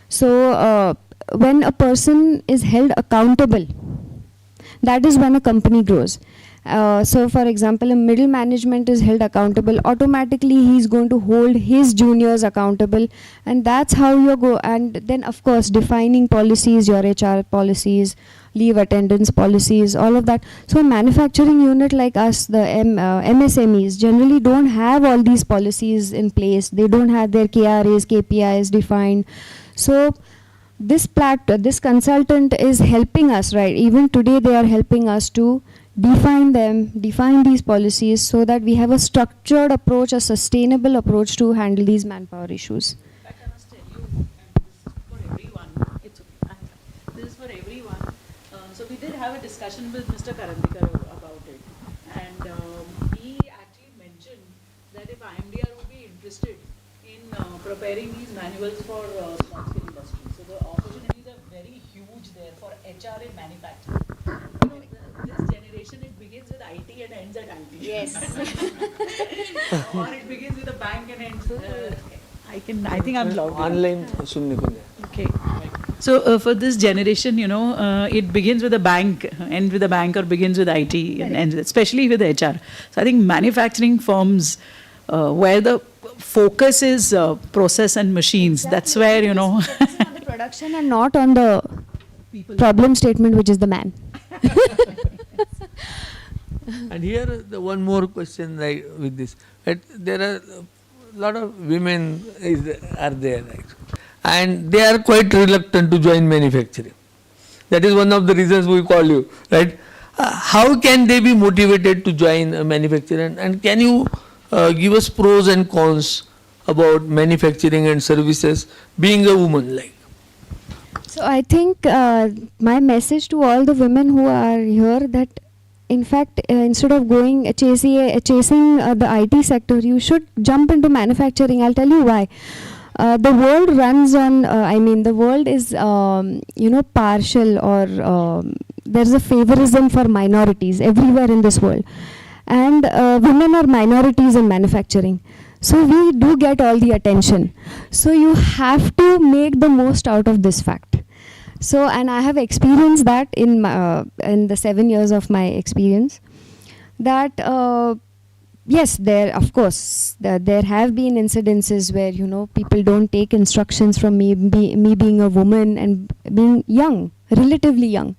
So when a person is held accountable, that is when a company grows. So for example, a middle management is held accountable. Automatically he's going to hold his juniors accountable, and that's how you go. And then of course defining policies, your HR policies, leave attendance policies, all of that. So a manufacturing unit like us, the MSMEs, generally don't have all these policies in place. They don't have their KRAs, KPIs defined. So this consultant is helping us, right? Even today they are helping us to define these policies, so that we have a structured approach, a sustainable approach to handle these manpower issues. In fact, I must tell you, and this is for everyone. This is for everyone. So we did have a discussion with Mr. Karandikar about it, and he actually mentioned that if IMDR would be interested in preparing these manuals for small-scale industry, so the opportunities are very huge there for HR in manufacturing. You know, this generation, it begins with IT and ends at IT. Yes. Or it begins with a bank and ends. I think I'm loud. Online सुनने को नहीं. Okay. So for this generation, you know, it begins with a bank, ends with a bank, or begins with IT, and ends especially with HR. So I think manufacturing firms, where the focus is process and machines, that's where, you know. On the production and not on the problem statement, which is the man. And here the one more question, right, with this. Right, there are a lot of women are there, right, and they are quite reluctant to join manufacturing. That is one of the reasons we call you, right? How can they be motivated to join manufacturing? And can you give us pros and cons about manufacturing and services being a woman, like? So I think my message to all the women who are here, that in fact instead of chasing the IT sector, you should jump into manufacturing. I'll tell you why. The world runs on, the world is, partial, or there's a favorism for minorities everywhere in this world. And women are minorities in manufacturing. So we do get all the attention. So you have to make the most out of this fact. So, and I have experienced that in the 7 years of my experience, that yes, there of course there have been incidences where, you know, people don't take instructions from me being a woman and being young, relatively young.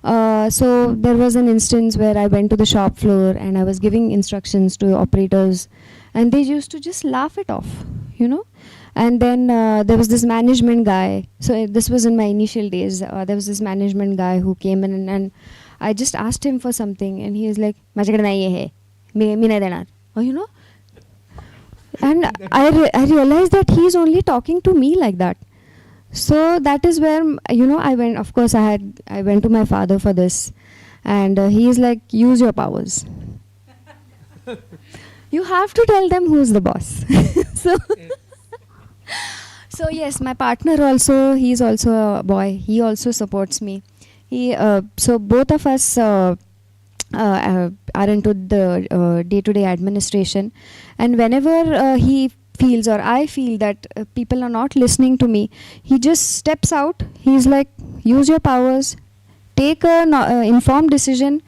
So there was an instance where I went to the shop floor and I was giving instructions to operators, and they used to just laugh it off, you know. And then there was this management guy. So this was in my initial days. There was this management guy who came in, and I just asked him for something, and he was like, "Majhakad nahi hai, me nahi denar." Oh, you know. And I realized that he's only talking to me like that. So that is where, you know, I went. Of course, I went to my father for this, and he's like, "Use your powers." You have to tell them who's the boss. So yes, my partner also, he's also a boy. He also supports me. So both of us are into the day-to-day administration, and whenever he feels, or I feel that people are not listening to me, he just steps out. He's like, "Use your powers, take an informed decision,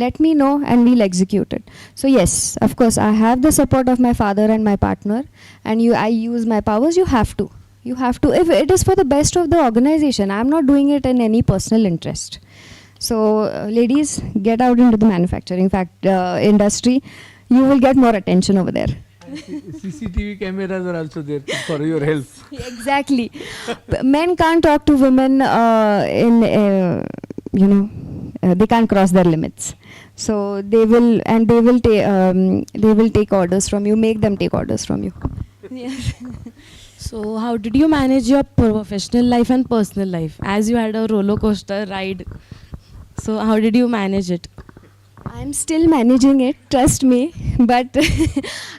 let me know, and we'll execute it." So yes, of course, I have the support of my father and my partner, and I use my powers. You have to. If it is for the best of the organization, I'm not doing it in any personal interest. So ladies, get out into the manufacturing industry. You will get more attention over there. CCTV cameras are also there for your help. Exactly. Men can't talk to women they can't cross their limits. So they will take orders from you, make them take orders from you. Yes. So how did you manage your professional life and personal life, as you had a roller coaster ride? So how did you manage it? I'm still managing it, trust me, but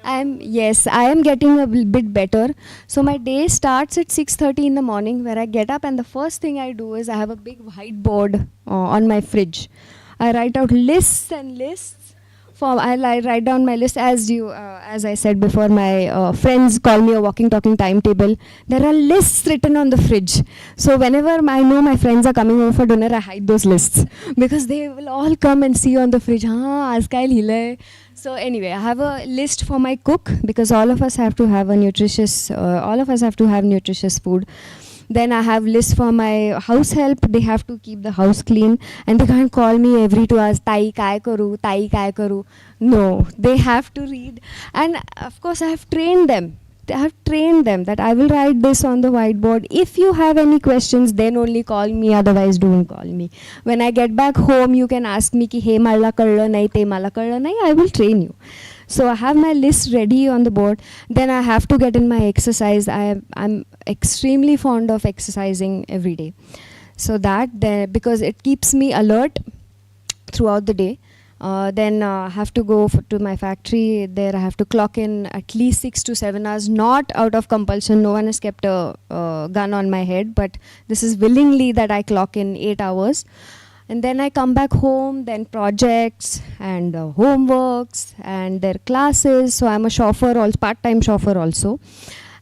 I am getting a bit better. So my day starts at 6:30 in the morning, where I get up, and the first thing I do is I have a big whiteboard on my fridge. I write out lists and lists I write down my list as I said before. My friends call me a walking, talking timetable. There are lists written on the fridge. So whenever I know my friends are coming over for dinner, I hide those lists because they will all come and see on the fridge. आज काय लिहिलंय? So anyway, I have a list for my cook because all of us have to have nutritious food. Then I have lists for my house help. They have to keep the house clean, and they can't call me every 2 hours. Tai kai karu, tai kai karu. No, they have to read, and of course I have trained them. That I will write this on the whiteboard. If you have any questions, then only call me. Otherwise, don't call me. When I get back home, you can ask me ki hey mala kallo nahi, te mala kallo nahi. I will train you. So I have my list ready on the board. Then I have to get in my exercise. I'm extremely fond of exercising every day. So because it keeps me alert throughout the day. Then I have to go to my factory. There I have to clock in at least 6 to 7 hours, not out of compulsion. No one has kept a gun on my head, but this is willingly that I clock in 8 hours. And then I come back home, then projects and homeworks and their classes. So I'm a chauffeur, also part-time chauffeur also.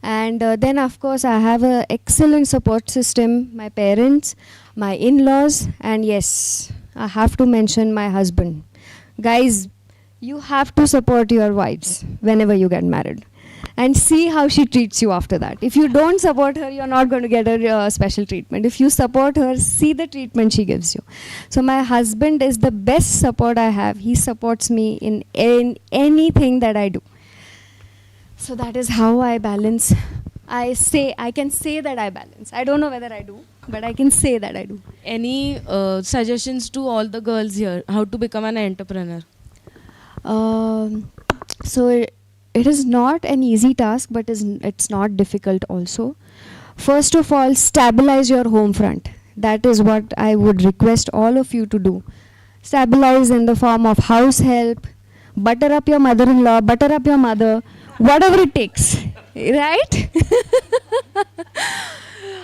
And then of course I have an excellent support system, my parents, my in-laws, and yes, I have to mention my husband. Guys, you have to support your wives whenever you get married. And see how she treats you after that. If you don't support her, you're not going to get a special treatment. If you support her, see the treatment she gives you. So my husband is the best support I have. He supports me in anything that I do. So that is how I balance. I can say that I balance. I don't know whether I do, but I can say that I do. Any suggestions to all the girls here, how to become an entrepreneur? So it is not an easy task, but it's not difficult also. First of all, stabilize your home front. That is what I would request all of you to do. Stabilize in the form of house help, butter up your mother-in-law, butter up your mother, whatever it takes, right?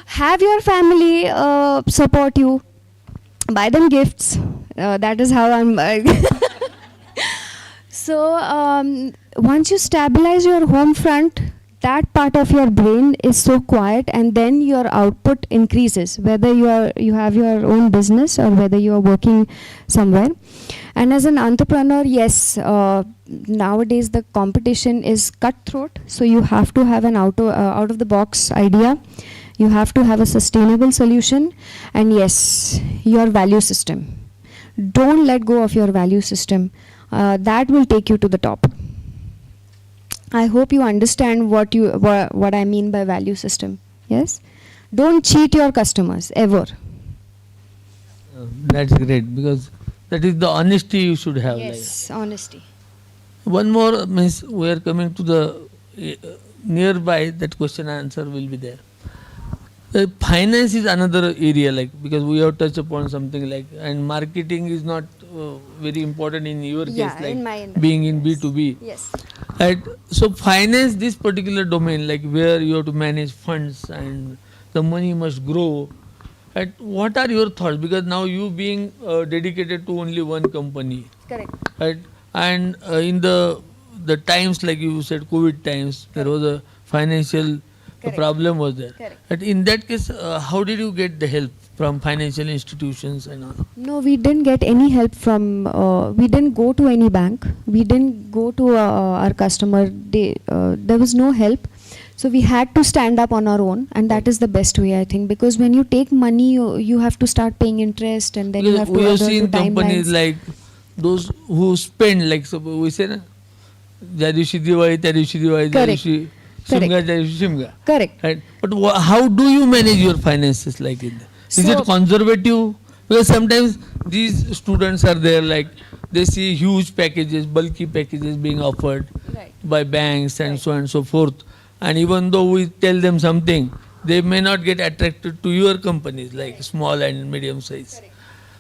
Have your family support you. Buy them gifts. That is how I'm... So once you stabilize your home front, that part of your brain is so quiet, and then your output increases, whether you have your own business or whether you are working somewhere. And as an entrepreneur, yes, nowadays the competition is cutthroat, so you have to have an out of the box idea. You have to have a sustainable solution, and yes, your value system. Don't let go of your value system. That will take you to the top. I hope you understand what I mean by value system. Yes? Don't cheat your customers ever. That's great, because that is the honesty you should have. Yes, honesty. One more means we are coming to the nearby, that question and answer will be there. Finance is another area, because we have touched upon something and marketing is not very important in your case, in my industry, being in B2B. Yes. Right. So finance, this particular domain, where you have to manage funds and the money must grow. Right. What are your thoughts? Because now you being dedicated to only one company. Correct. Right. And in the times, like you said, COVID times, there was a financial problem was there. Correct. But in that case, how did you get the help from financial institutions and all? No, we didn't get any help from, we didn't go to any bank. We didn't go to our customer. There was no help. So we had to stand up on our own, and that is the best way, I think, because when you take money, you have to start paying interest, and then you have to we have order seen to companies timelines. like those who spend, so we say, na, ज्या दिवशी दिवाळी त्या दिवशी दिवाळी, ज्या Correct. दिवशी शिमगा त्या दिवशी Shimga. Correct. Right. But how do you manage your finances like it? Is it So- conservative? Because sometimes these students are there, they see huge packages, bulky packages being offered Right. by banks and so on and so forth. And even though we tell them something, they may not get attracted to your companies, like small and medium size.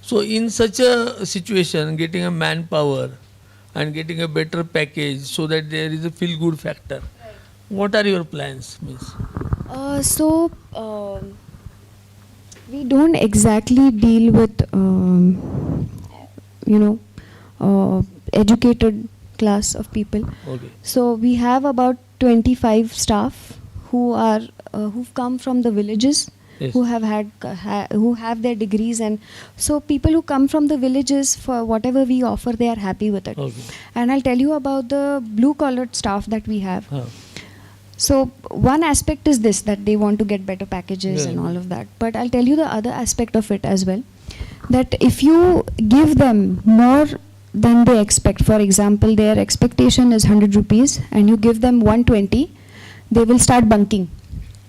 So in such a situation, getting a manpower and getting a better package so that there is a feel-good factor. What are your plans, Miss? We don't exactly deal with, educated class of people. Okay. So we have about 25 staff who are who've come from the villages, Yes. who have who have their degrees, and so people who come from the villages, for whatever we offer, they are happy with it. Okay. And I'll tell you about the blue collared staff that we have. Huh. So one aspect is this, that they want to get better packages Yeah. and all of that. But I'll tell you the other aspect of it as well, that if you give them more than they expect, for example, their expectation is 100 rupees and you give them 120, they will start bunking.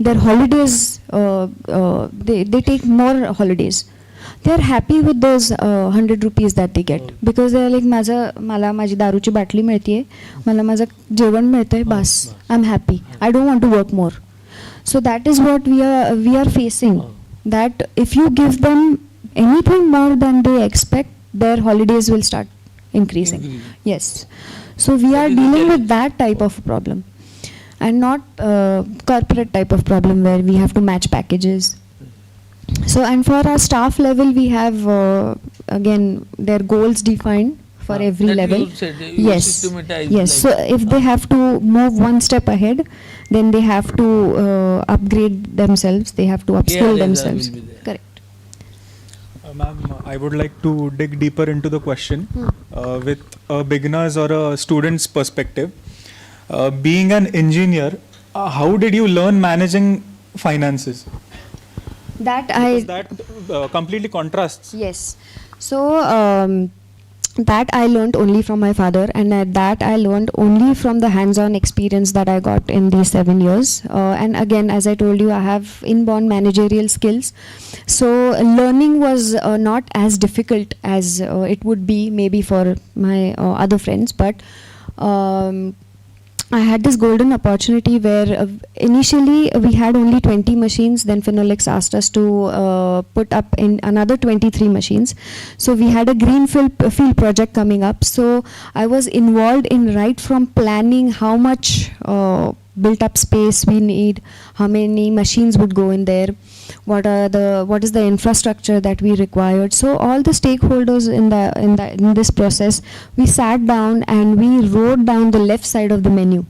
Their holidays, they take more holidays. They are happy with those 100 rupees that they get, because they are like, मला माझी दारूची बाटली मिळतीये, मला माझं जेवण मिळतंय, बस, I'm happy. I don't want to work more. So that is what we are facing. That if you give them anything more than they expect, their holidays will start increasing. Yes. So we are dealing with that type of problem, and not corporate type of problem where we have to match packages. So, and for our staff level, we have again their goals defined for every That level. you said, you Yes, systematize yes. like- So if they have to move one step ahead, then they have to upgrade themselves. They have to upskill Yeah, themselves. will be there. Correct. Ma'am, I would like to dig deeper into the question with a beginner's or a student's perspective. Being an engineer, how did you learn managing finances? That Because that completely contrasts. Yes. So that I learned only from my father, and that I learned only from the hands-on experience that I got in these 7 years. And again, as I told you, I have inborn managerial skills. So learning was not as difficult as it would be maybe for my other friends, but I had this golden opportunity where initially we had only 20 machines, then Phenolix asked us to put up in another 23 machines. So we had a greenfield field project coming up. So I was involved in right from planning how much built up space we need, how many machines would go in there, what is the infrastructure that we required. So all the stakeholders in this process, we sat down and we wrote down the left side of the menu,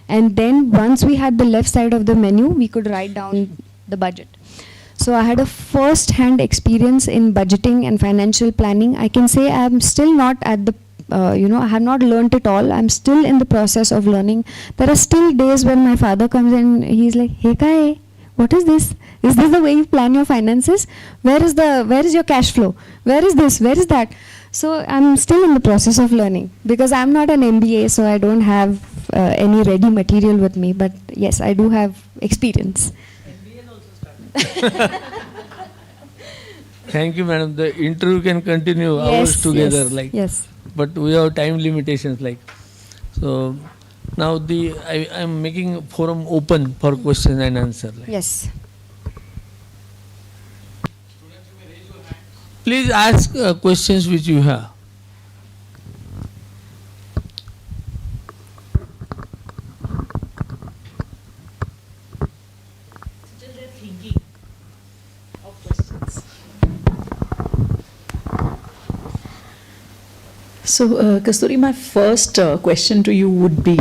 and then once we had the left side of the menu, we could write down the budget. So I had a first hand experience in budgeting and financial planning. I can say I'm still not at the I have not learnt it all. I'm still in the process of learning. There are still days when my father comes in, he's like, "Hey Kai, what is this? Is this the way you plan your finances? Where is your cash flow? Where is this? Where is that?" So I'm still in the process of learning, because I'm not an MBA, so I don't have any ready material with me. But yes, I do have experience. Thank you, madam. The interview can continue hours together, yes. but we have time limitations, so. Now I am making forum open for question and answer. Yes. Please ask questions which you have. Still they're thinking of questions. So, Kasturi, my first question to you would be,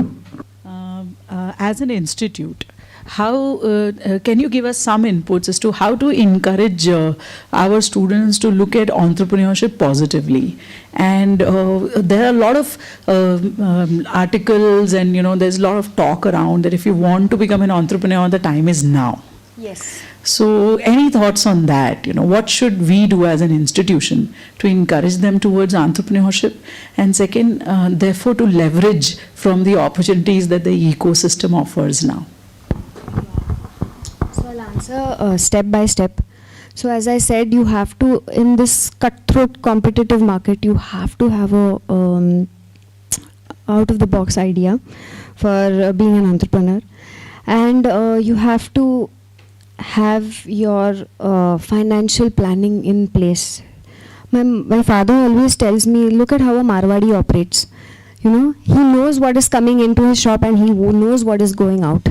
as an institute, how can you give us some inputs as to how to encourage our students to look at entrepreneurship positively? And there are a lot of articles, and there's a lot of talk around that if you want to become an entrepreneur, the time is now. Yes. So, any thoughts on that? What should we do as an institution to encourage them towards entrepreneurship? And second, therefore, to leverage from the opportunities that the ecosystem offers now. So I'll answer step by step. So as I said, you have to, in this cutthroat competitive market, you have to have a out of the box idea for being an entrepreneur, and you have to have your financial planning in place. My father always tells me, look at how a Marwadi operates. He knows what is coming into his shop and he knows what is going out.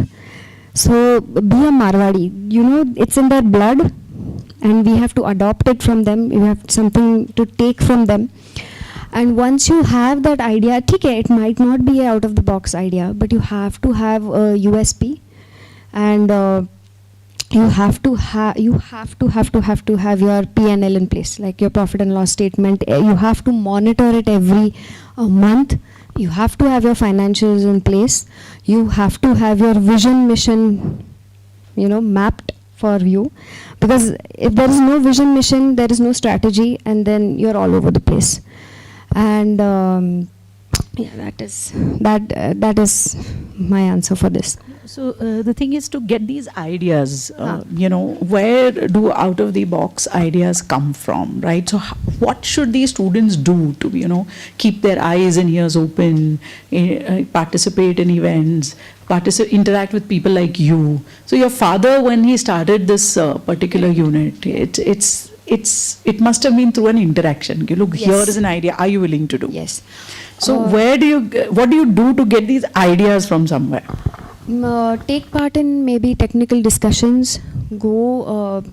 So be a Marwadi. It's in their blood, and we have to adopt it from them. We have something to take from them. And once you have that idea, okay, it might not be a out of the box idea, but you have to have a USP, and you have to have your P&L in place, like your profit and loss statement. You have to monitor it every month. You have to have your financials in place. You have to have your vision, mission, mapped for you, because if there is no vision, mission, there is no strategy, and then you're all over the place. And that is my answer for this. So the thing is to get these ideas, where do out of the box ideas come from, right? So what should these students do to, keep their eyes and ears open, participate in events, interact with people like you? So your father, when he started this particular unit, it must have been through an interaction. Okay, look, Yes. here is an idea. Are you willing to do? Yes. So what do you do to get these ideas from somewhere? Take part in maybe technical discussions. Go.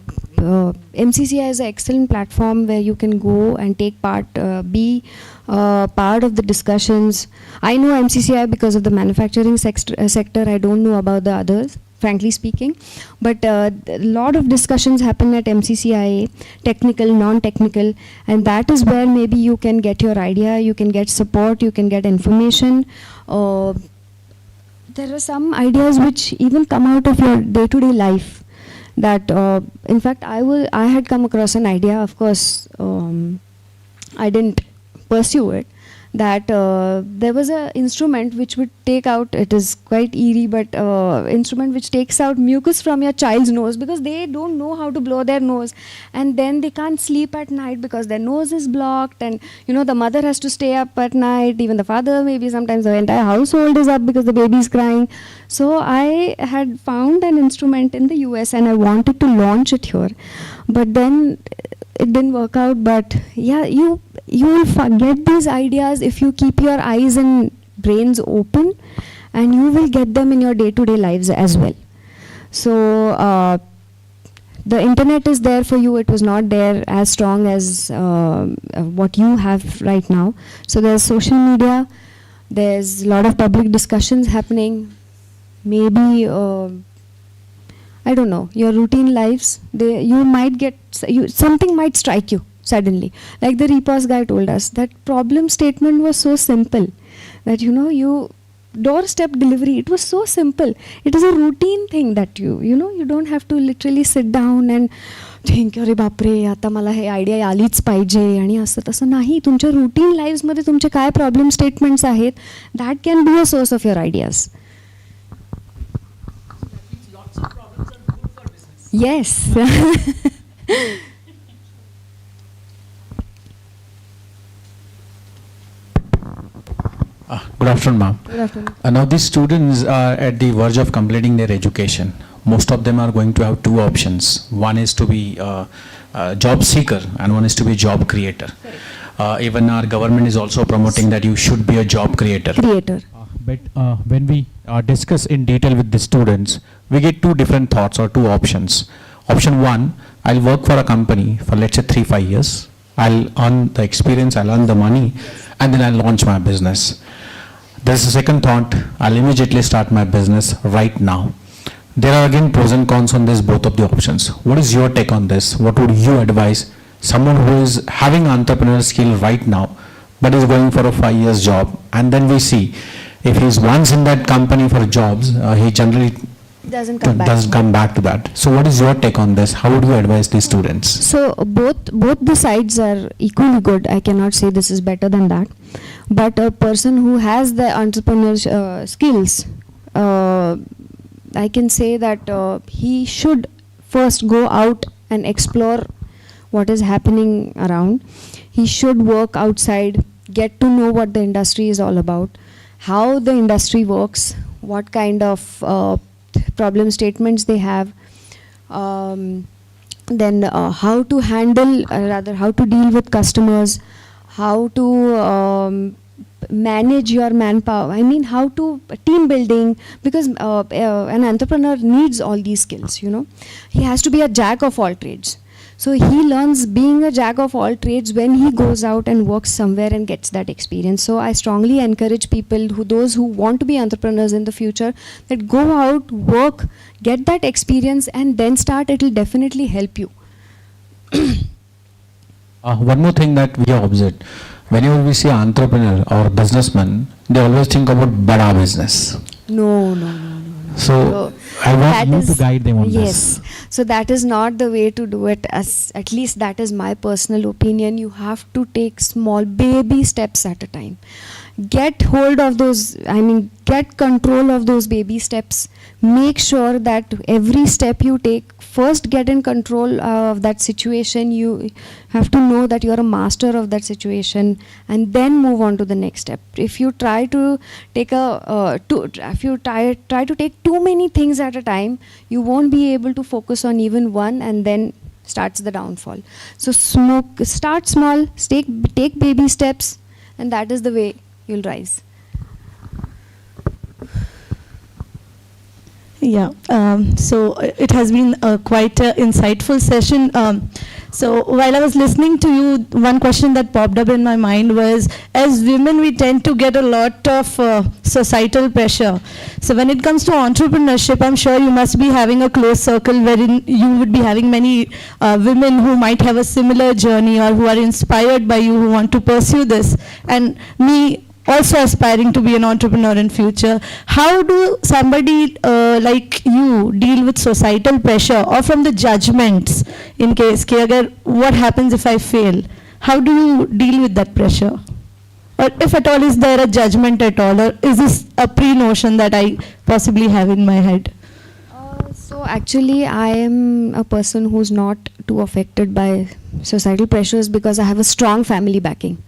MCCI is an excellent platform where you can go and take part, be part of the discussions. I know MCCI because of the manufacturing sector. I don't know about the others, frankly speaking. But a lot of discussions happen at MCCIA, technical, non-technical, and that is where maybe you can get your idea, you can get support, you can get information. There are some ideas which even come out of your day-to-day life. That, in fact, I had come across an idea. Of course, I didn't pursue it. That there was an instrument which would take out, it is quite eerie, but instrument which takes out mucus from your child's nose, because they don't know how to blow their nose, and then they can't sleep at night because their nose is blocked, and the mother has to stay up at night, even the father, maybe sometimes the entire household is up because the baby is crying. So I had found an instrument in the US and I wanted to launch it here, but then it didn't work out. But yeah, you will get these ideas if you keep your eyes and brains open, and you will get them in your day-to-day lives as well. So the internet is there for you. It was not there as strong as what you have right now. So there's social media, there's a lot of public discussions happening. Maybe I don't know, your routine lives, you might get, something might strike you suddenly. Like the repos guy told us, that problem statement was so simple that, you doorstep delivery, it was so simple. It is a routine thing that you don't have to literally sit down and think, अरे बापरे, आता मला हे idea आलीच पाहिजे आणि असं तसं नाही. तुमच्या रुटीन लाईफ्समध्ये तुमचे काय प्रॉब्लेम स्टेटमेंट्स आहेत, that can be a source of your ideas. Yes. Good afternoon, ma'am. Good afternoon. Now these students are at the verge of completing their education. Most of them are going to have two options. One is to be a job seeker and one is to be a job creator. Even our government is also promoting that you should be a job creator. But when we discuss in detail with the students, we get two different thoughts or two options. Option one, I'll work for a company for let's say 3-5 years. I'll earn the experience, I'll earn the money, and then I'll launch my business. There's a second thought, I'll immediately start my business right now. There are again pros and cons on this, both of the options. What is your take on this? What would you advise someone who is having entrepreneurial skill right now, but is going for a 5 years job, and then we see if he's once in that company for jobs, he generally Doesn't come back to that. So what is your take on this? How would you advise these students? So both the sides are equally good. I cannot say this is better than that. But a person who has the entrepreneurial skills, I can say that he should first go out and explore what is happening around. He should work outside, get to know what the industry is all about, how the industry works, what kind of problem statements they have, then how to handle, how to deal with customers, how to manage your manpower. I mean, how to team building, because an entrepreneur needs all these skills. He has to be a jack of all trades. So he learns being a jack of all trades when he goes out and works somewhere and gets that experience. So I strongly encourage people, those who want to be entrepreneurs in the future, that go out, work, get that experience and then start. It will definitely help you. One more thing that we have observed, whenever we see entrepreneur or businessman, they always think about bada business. No. So I that want you to guide them on yes. this. So that is not the way to do it. At least that is my personal opinion. You have to take small baby steps at a time. Get hold of those, get control of those baby steps. Make sure that every step you take, first get in control of that situation. You have to know that you are a master of that situation and then move on to the next step. If you try to take try to take too many things at a time, you won't be able to focus on even one, and then starts the downfall. So start small, take baby steps, and that is the way you'll rise. Yeah, so it has been quite an insightful session. So while I was listening to you, one question that popped up in my mind was, as women, we tend to get a lot of societal pressure. So when it comes to entrepreneurship, I'm sure you must be having a close circle wherein you would be having many women who might have a similar journey or who are inspired by you, who want to pursue this. And me, also aspiring to be an entrepreneur in future. How do somebody like you deal with societal pressure or from the judgments in case what happens if I fail? How do you deal with that pressure? Or if at all, is there a judgment at all, or is this a pre-notion that I possibly have in my head? So actually I am a person who's not too affected by societal pressures because I have a strong family backing,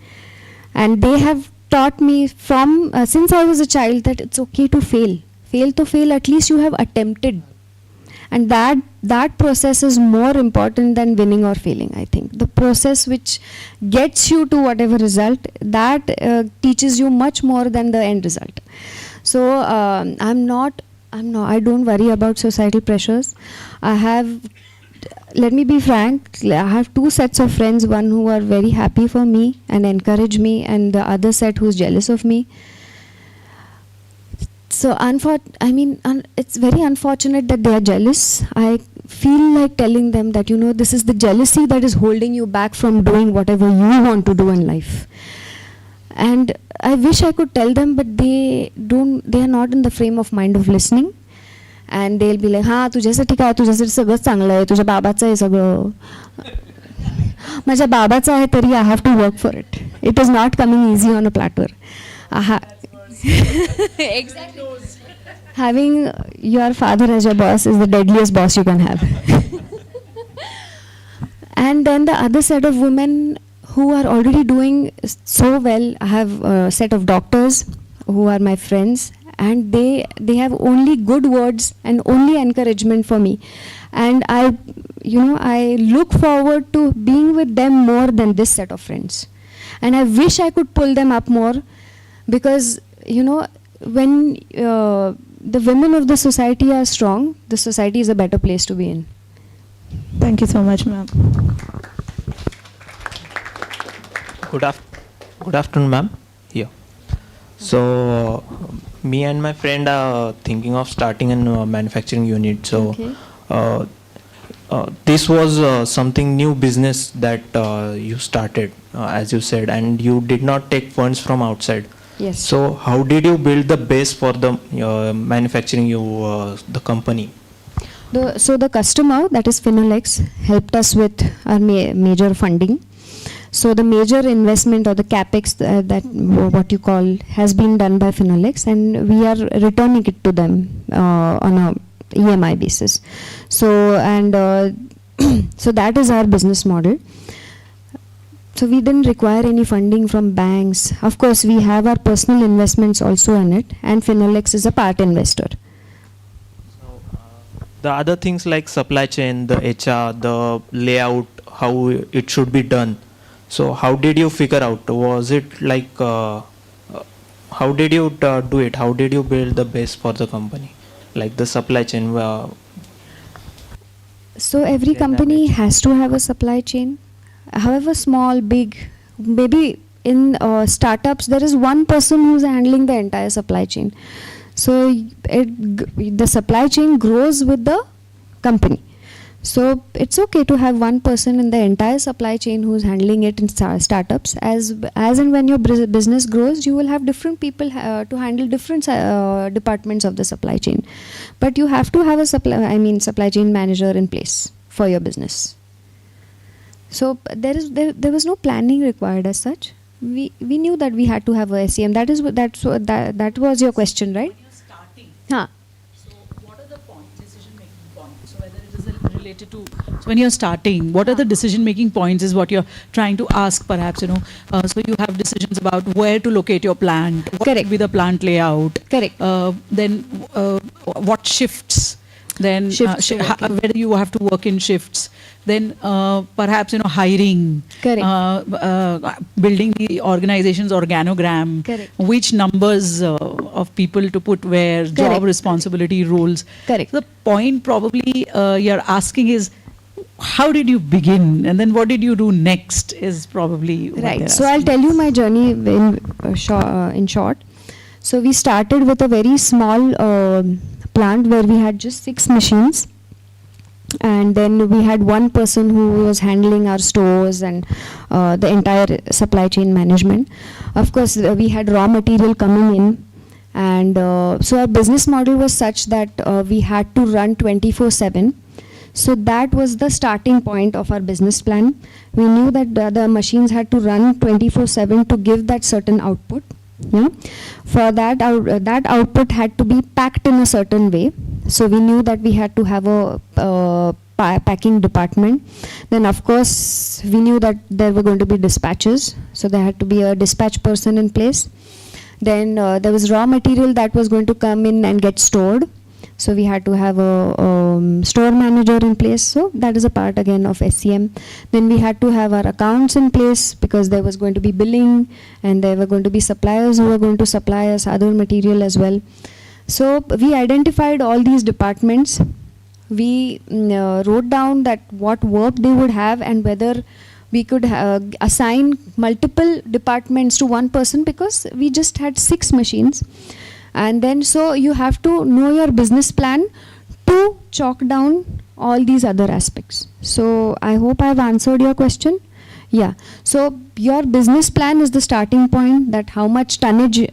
and they have taught me from since I was a child that it's okay to fail. At least you have attempted, and that process is more important than winning or failing. I think the process which gets you to whatever result, that teaches you much more than the end result. So I don't worry about societal pressures. Let me be frank, I have two sets of friends, one who are very happy for me and encourage me, and the other set who's jealous of me. So it's very unfortunate that they are jealous. I feel like telling them that, this is the jealousy that is holding you back from doing whatever you want to do in life. And I wish I could tell them, but they are not in the frame of mind of listening. And they'll be like, तुझ्यासाठी काय, तुझ्यासाठी सगळं चांगलं आहे, तुझ्या बाबाचं आहे सगळं. माझ्या बाबाचं आहे तरी I have to work for it. It is not coming easy on a platter. Exactly. Having your father as your boss is the deadliest boss you can have. And then the other set of women who are already doing so well, I have a set of doctors who are my friends, and they have only good words and only encouragement for me, and I look forward to being with them more than this set of friends, and I wish I could pull them up more, because when the women of the society are strong, the society is a better place to be in. Thank you so much, ma'am. Good afternoon, ma'am. Here. So me and my friend are thinking of starting a manufacturing unit. So Okay. this was something new business that you started, as you said, and you did not take funds from outside. Yes. So how did you build the base for the manufacturing the company? So the customer, that is Finolex, helped us with our major funding. So the major investment or the capex that what you call has been done by Finolex, and we are returning it to them on a EMI basis. So so that is our business model. So we didn't require any funding from banks. Of course, we have our personal investments also in it, and Finolex is a part investor. So the other things like supply chain, the HR, the layout, how it should be done. So how did you figure out? Was it like, how did you do it? How did you build the base for the company? Like the supply chain? So every Get that company edge. has to have a supply chain, however small, big. Maybe in startups there is one person who's handling the entire supply chain. So the supply chain grows with the company. So it's okay to have one person in the entire supply chain who's handling it in startups. As and when your business grows, you will have different people to handle different departments of the supply chain. But you have to have a supply chain manager in place for your business. So there was no planning required as such. We knew that we had to have a SEM. That was your question, right? When you're starting, Huh. so what are the points, decision-making points? So whether it is related to, so when you're starting, what are the decision-making points is what you're trying to ask perhaps, so you have decisions about where to locate your plant, what Correct. should be the plant layout. Correct. Then what shifts, then Shifts to work in. whether you have to work in shifts, then perhaps hiring, Correct. building the organization's organogram, Correct. which numbers of people to put where, job Correct. responsibility roles. Correct. The point probably you're asking is, how did you begin, and then what did you do next is probably what Right. they're So I'll asking. tell you my journey in short. So we started with a very small plant where we had just 6 machines, and then we had one person who was handling our stores and the entire supply chain management. Of course, we had raw material coming in, and so our business model was such that we had to run 24/7. So that was the starting point of our business plan. We knew that the machines had to run 24/7 to give that certain output. Yeah. For that, that output had to be packed in a certain way. So we knew that we had to have a packing department. Then of course we knew that there were going to be dispatches. So there had to be a dispatch person in place. Then there was raw material that was going to come in and get stored. So we had to have a store manager in place. So that is a part again of SCM. Then we had to have our accounts in place because there was going to be billing, and there were going to be suppliers who were going to supply us other material as well. So we identified all these departments. We wrote down that what work they would have and whether we could assign multiple departments to one person, because we just had 6 machines. And then so you have to know your business plan to chalk down all these other aspects. So I hope I've answered your question. Yeah. So your business plan is the starting point, that how much tonnage,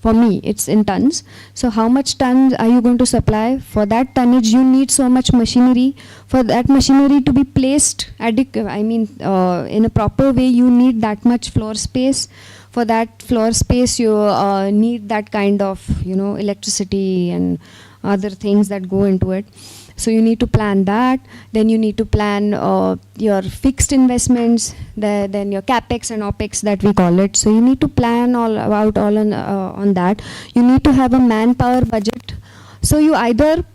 for me it's in tons. So how much tons are you going to supply? For that tonnage you need so much machinery. For that machinery to be placed in a proper way, you need that much floor space. For that floor space you need that kind of electricity and other things that go into it. So you need to plan that. Then you need to plan your fixed investments, then your capex and opex that we call it. So you need to plan all on that. You need to have a manpower budget. So you either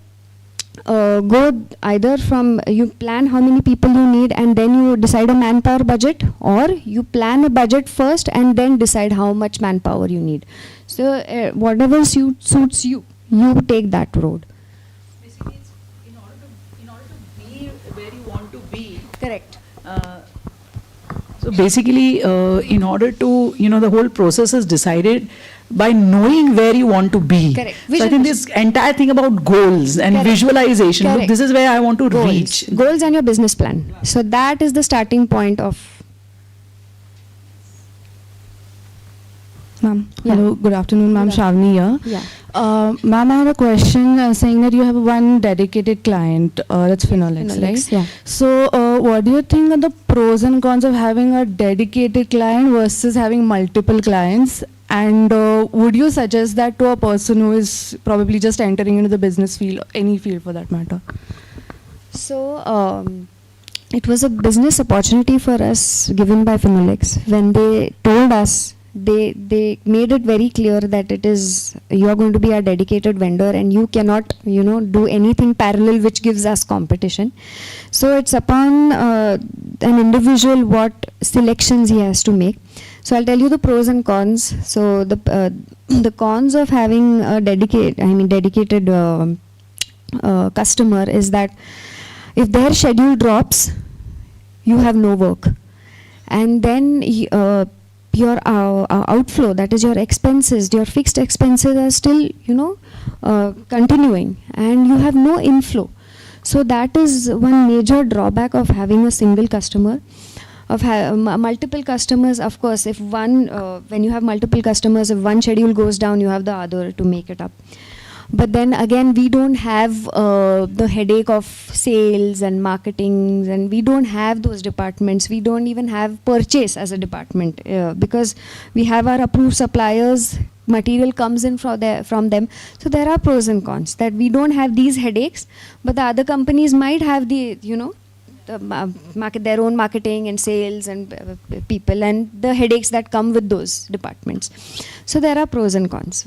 you plan how many people you need and then you decide a manpower budget, or you plan a budget first and then decide how much manpower you need. So whatever suits you, you take that road. Basically, it's in order to be where you want to be. Correct. So basically, in order to, the whole process is decided by knowing where you want to be. Correct. So I think this entire thing about goals and Correct. visualization, look, Correct. this is where I want to reach. Goals and your business plan. So that is the starting point of. Ma'am, Yeah. hello, good afternoon, ma'am. Good Shavni here. Yeah. Ma'am, I had a question saying that you have one dedicated client, that's Phenolics, Phenolics, right? yeah. So, what do you think are the pros and cons of having a dedicated client versus having multiple clients? And would you suggest that to a person who is probably just entering into the business field, any field for that matter? So it was a business opportunity for us given by Phenolics. When they told us, they made it very clear that you are going to be a dedicated vendor and you cannot do anything parallel which gives us competition. So it's upon an individual what selections he has to make. So I'll tell you the pros and cons. So the cons of having a dedicated customer is that If their schedule drops, you have no work. And then your outflow, that is your expenses, your fixed expenses are still, continuing, and you have no inflow. So that is one major drawback of having a single customer. Of multiple customers, of course, if one, when you have multiple customers, if one schedule goes down, you have the other to make it up. But then again, we don't have the headache of sales and marketing, and we don't have those departments. We don't even have purchase as a department because we have our approved suppliers. Material comes in from them. So there are pros and cons that we don't have these headaches, but the other companies might have the, their own marketing and sales and people and the headaches that come with those departments. So there are pros and cons.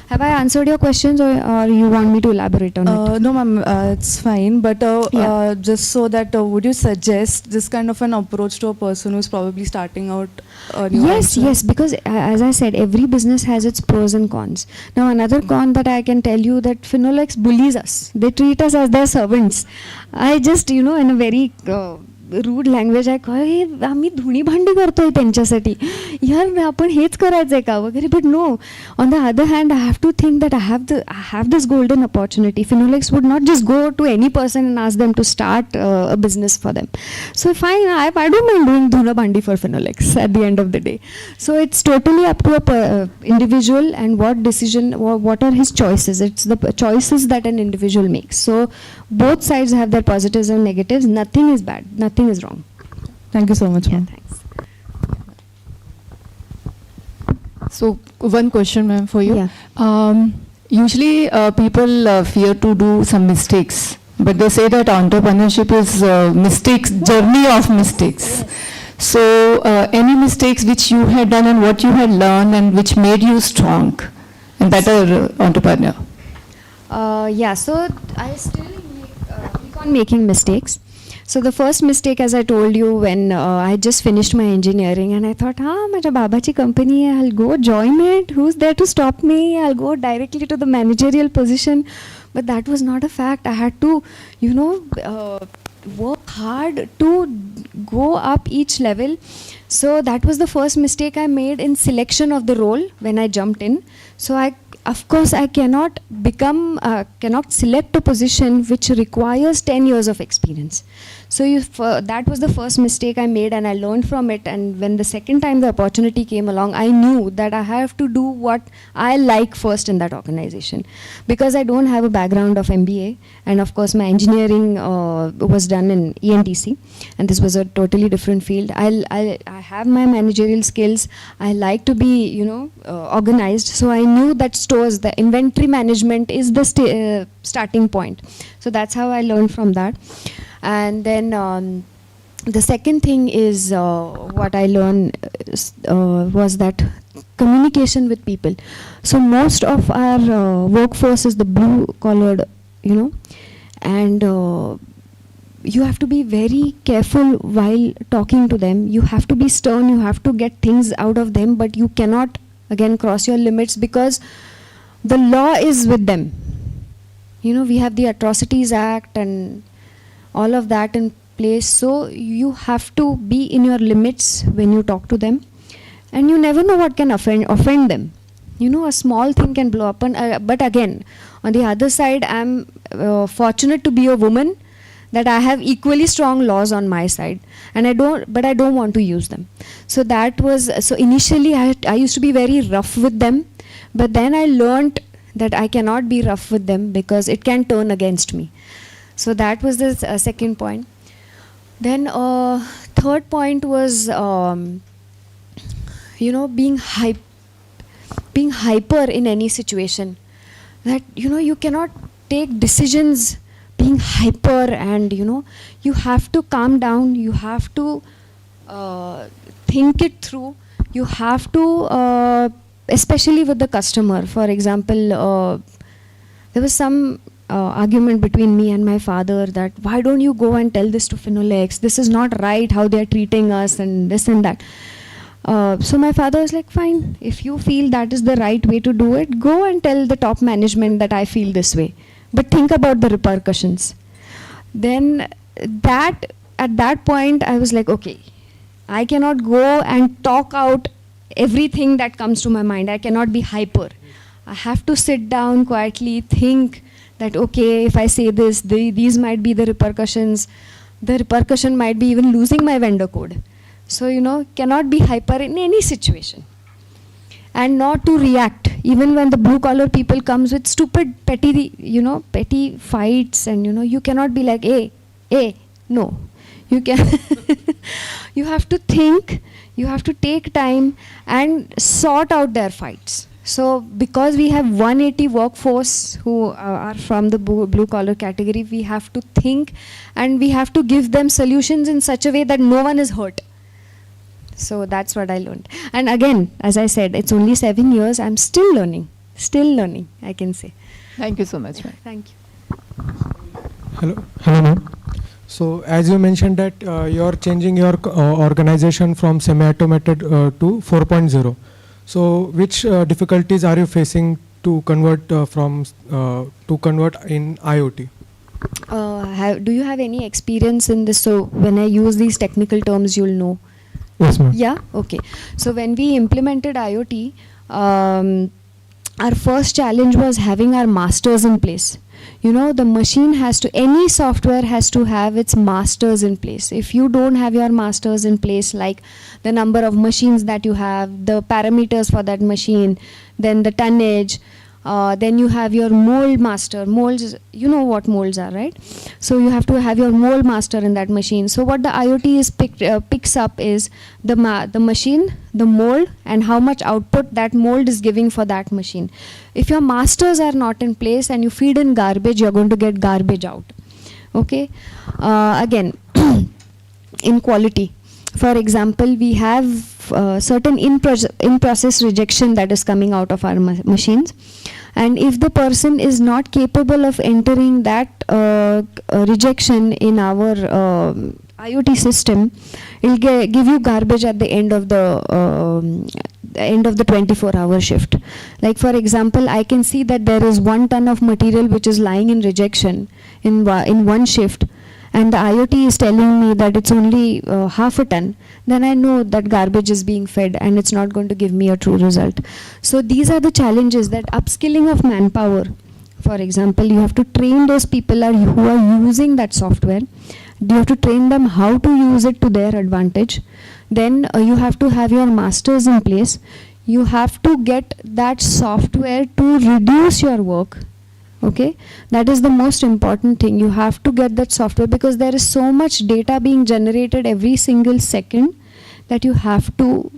Have I answered your questions, or you want me to elaborate on it? No, ma'am, it's fine. But Yeah. just so that, would you suggest this kind of an approach to a person who's probably starting out? Yes, because as I said, every business has its pros and cons. Now, another con that I can tell you, that Finolex bullies us. They treat us as their servants. I just, in a very rude language आहे, हे आम्ही धुणी भांडी करतोय त्यांच्यासाठी, यार आपण हेच करायचंय का वगैरे. But no, on the other hand I have to think that I have this golden opportunity. Finolex would not just go to any person and ask them to start a business for them. So fine, I don't mind doing dhuna bhandi for Finolex at the end of the day. So it's totally up to a individual and what decision, what are his choices. It's the choices that an individual makes. So both sides have their positives and negatives. Nothing is bad, nothing is wrong. Thank you so much, Yeah, ma'am. thanks. So one question, ma'am, for you. Yeah. Usually people fear to do some mistakes, but they say that entrepreneurship is mistakes, journey of mistakes. So any mistakes which you had done and what you had learned and which made you strong and better entrepreneur? Yeah, so I still keep on making mistakes. So the first mistake, as I told you, when I just finished my engineering and I thought, माझ्या बाबाची company hai, I'll go join it. Who's there to stop me? I'll go directly to the managerial position. But that was not a fact. I had to, work hard to go up each level. So that was the first mistake I made in selection of the role when I jumped in. So of course, I cannot select a position which requires 10 years of experience. So that was the first mistake I made, and I learned from it. And when the second time the opportunity came along, I knew that I have to do what I like first in that organization. Because I don't have a background of MBA, and of course my engineering was done in ENTC, and this was a totally different field. I have my managerial skills. I like to be, organized. So I knew that stores, the inventory management is the starting point. So that's how I learned from that. And then the second thing is what I learned was that communication with people. So most of our workforce is the blue collared, and you have to be very careful while talking to them. You have to be stern, you have to get things out of them, but you cannot again cross your limits because the law is with them. We have the Atrocities Act and all of that in place. So you have to be in your limits when you talk to them. And you never know what can offend them. A small thing can blow up. But again, on the other side, I'm fortunate to be a woman, that I have equally strong laws on my side. And I don't want to use them. So initially I used to be very rough with them. But then I learned that I cannot be rough with them because it can turn against me. So that was the second point. Then third point was, being hyper in any situation. That, you cannot take decisions being hyper, and, you have to calm down. You have to think it through. You have to, especially with the customer. For example, there was some argument between me and my father that why don't you go and tell this to Finolex? This is not right how they are treating us and this and that. So my father was like, fine, if you feel that is the right way to do it, go and tell the top management that I feel this way. But think about the repercussions. Then at that point I was like, okay, I cannot go and talk out everything that comes to my mind. I cannot be hyper. I have to sit down quietly, think that okay, if I say this, these might be the repercussions. The repercussion might be even losing my vendor code. So, cannot be hyper in any situation. And not to react, even when the blue collar people comes with stupid, petty fights, and you cannot be like, hey, no. You can, you have to think, you have to take time and sort out their fights. So because we have 180 workforce who are from the blue collar category, we have to think and we have to give them solutions in such a way that no one is hurt. So that's what I learned. And again, as I said, it's only 7 years. I'm still learning, I can say. Thank you so much, ma'am. Thank you. Hello, ma'am. So as you mentioned that you're changing your organization from semi-automated to 4.0. So which difficulties are you facing to convert in IoT? Do you have any experience in this? So when I use these technical terms, you'll know. Yes, ma'am. Yeah? Okay. So when we implemented IoT, our first challenge was having our masters in place. The machine any software has to have its masters in place. If you don't have your masters in place, like the number of machines that you have, the parameters for that machine, then the tonnage, then you have your mold master. Molds, you know what molds are, right? So you have to have your mold master in that machine. So what the IoT picks up is the machine, the mold, and how much output that mold is giving for that machine. If your masters are not in place and you feed in garbage, you're going to get garbage out. Okay? Again, in quality. For example, we have certain in-process rejection that is coming out of our machines. And if the person is not capable of entering that rejection in our IoT system, it will give you garbage at the end of the 24-hour shift. Like for example, I can see that there is 1 ton of material which is lying in rejection in one shift, and the IoT is telling me that it's only half a ton, then I know that garbage is being fed and it's not going to give me a true result. So these are the challenges, that upskilling of manpower. For example, you have to train those people who are using that software. You have to train them how to use it to their advantage. Then you have to have your masters in place. You have to get that software to reduce your work. Okay, that is the most important thing. You have to get that software because there is so much data being generated every single second that you have to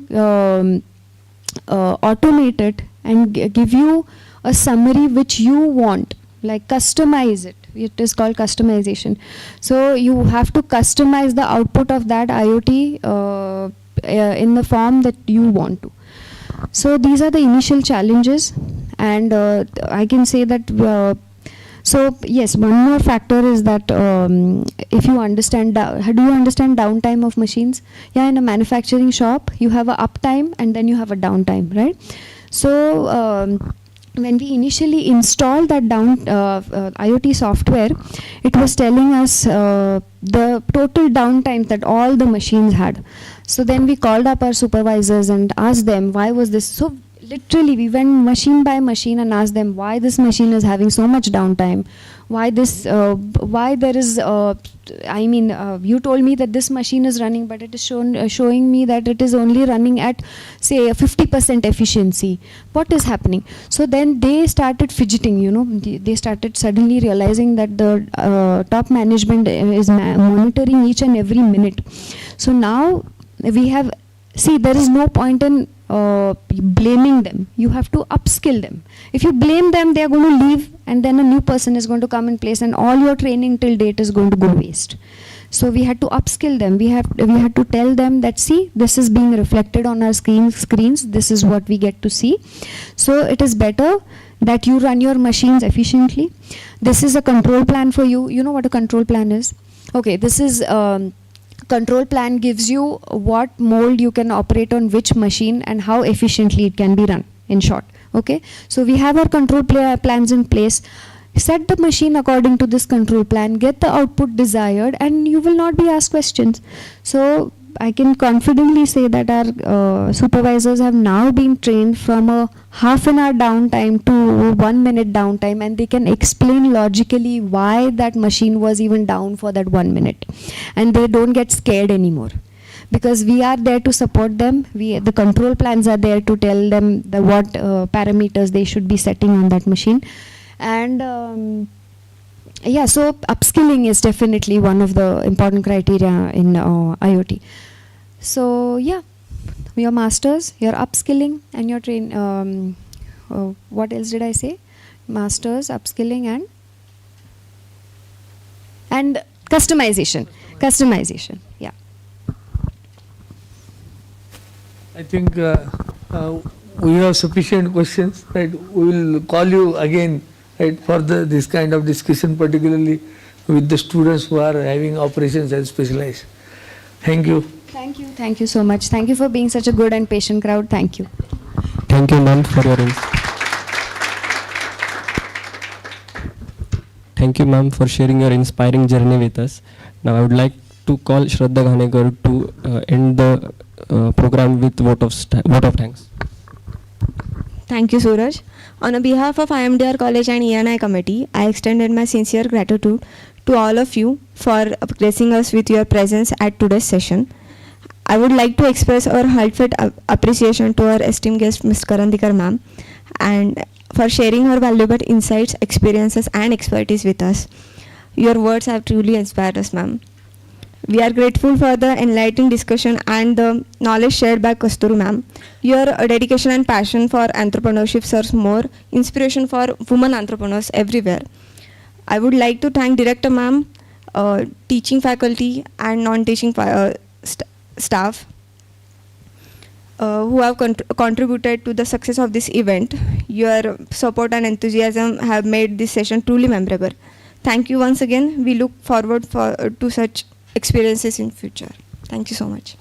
automate it and give you a summary which you want, like customize it. It is called customization. So you have to customize the output of that IoT in the form that you want to. So these are the initial challenges, and I can say that so yes, one more factor is that if you understand, do you understand downtime of machines? Yeah, in a manufacturing shop you have a uptime and then you have a downtime, right? So when we initially installed that IoT software, it was telling us the total downtime that all the machines had. So then we called up our supervisors and asked them why was this. So literally we went machine by machine and asked them why this machine is having so much downtime, why there is you told me that this machine is running, but it is showing me that it is only running at say 50% efficiency. What is happening? So then they started fidgeting, they started suddenly realizing that the top management is monitoring each and every minute. So now we have, there is no point in blaming them. You have to upskill them. If you blame them, they are going to leave and then a new person is going to come in place and all your training till date is going to go waste. So we had to upskill them. We had to tell them that, see, this is being reflected on our screens. This is what we get to see. So it is better that you run your machines efficiently. This is a control plan for you. You know what a control plan is? Okay, this is control plan gives you what mold you can operate on which machine and how efficiently it can be run, in short. Okay, so we have our control plans in place. set the machine according to this control plan, get the output desired, and you will not be asked questions. So I can confidently say that our supervisors have now been trained from a half an hour downtime to 1 minute downtime, and they can explain logically why that machine was even down for that 1 minute, and they don't get scared anymore, because we are there to support them. The control plans are there to tell them what parameters they should be setting on that machine. And yeah, so upskilling is definitely one of the important criteria in IoT. So yeah, your masters, your upskilling, and your what else did I say? Masters, upskilling, and customization. Customization, yeah. I think we have sufficient questions, right? We will call you again, right, for this kind of discussion, particularly with the students who are having operations as specialized. Thank you. Thank you. Thank you so much. Thank you for being such a good and patient crowd. Thank you. Thank you, ma'am, for your Thank you, ma'am, for sharing your inspiring journey with us. Now, I would like to call Shraddha Ghanekar to end the program with vote of thanks. Thank you, Suraj. On behalf of IMDR College and ENI Committee, I extended my sincere gratitude to all of you for gracing us with your presence at today's session. I would like to express our heartfelt appreciation to our esteemed guest, Ms. Karandikar ma'am, and for sharing her valuable insights, experiences, and expertise with us. Your words have truly inspired us, ma'am. We are grateful for the enlightening discussion and the knowledge shared by Kasturi ma'am. Your dedication and passion for entrepreneurship serves more inspiration for women entrepreneurs everywhere. I would like to thank Director ma'am, teaching faculty, and non-teaching staff who have contributed to the success of this event. Your support and enthusiasm have made this session truly memorable. Thank you once again. We look forward to such experiences in future. Thank you so much.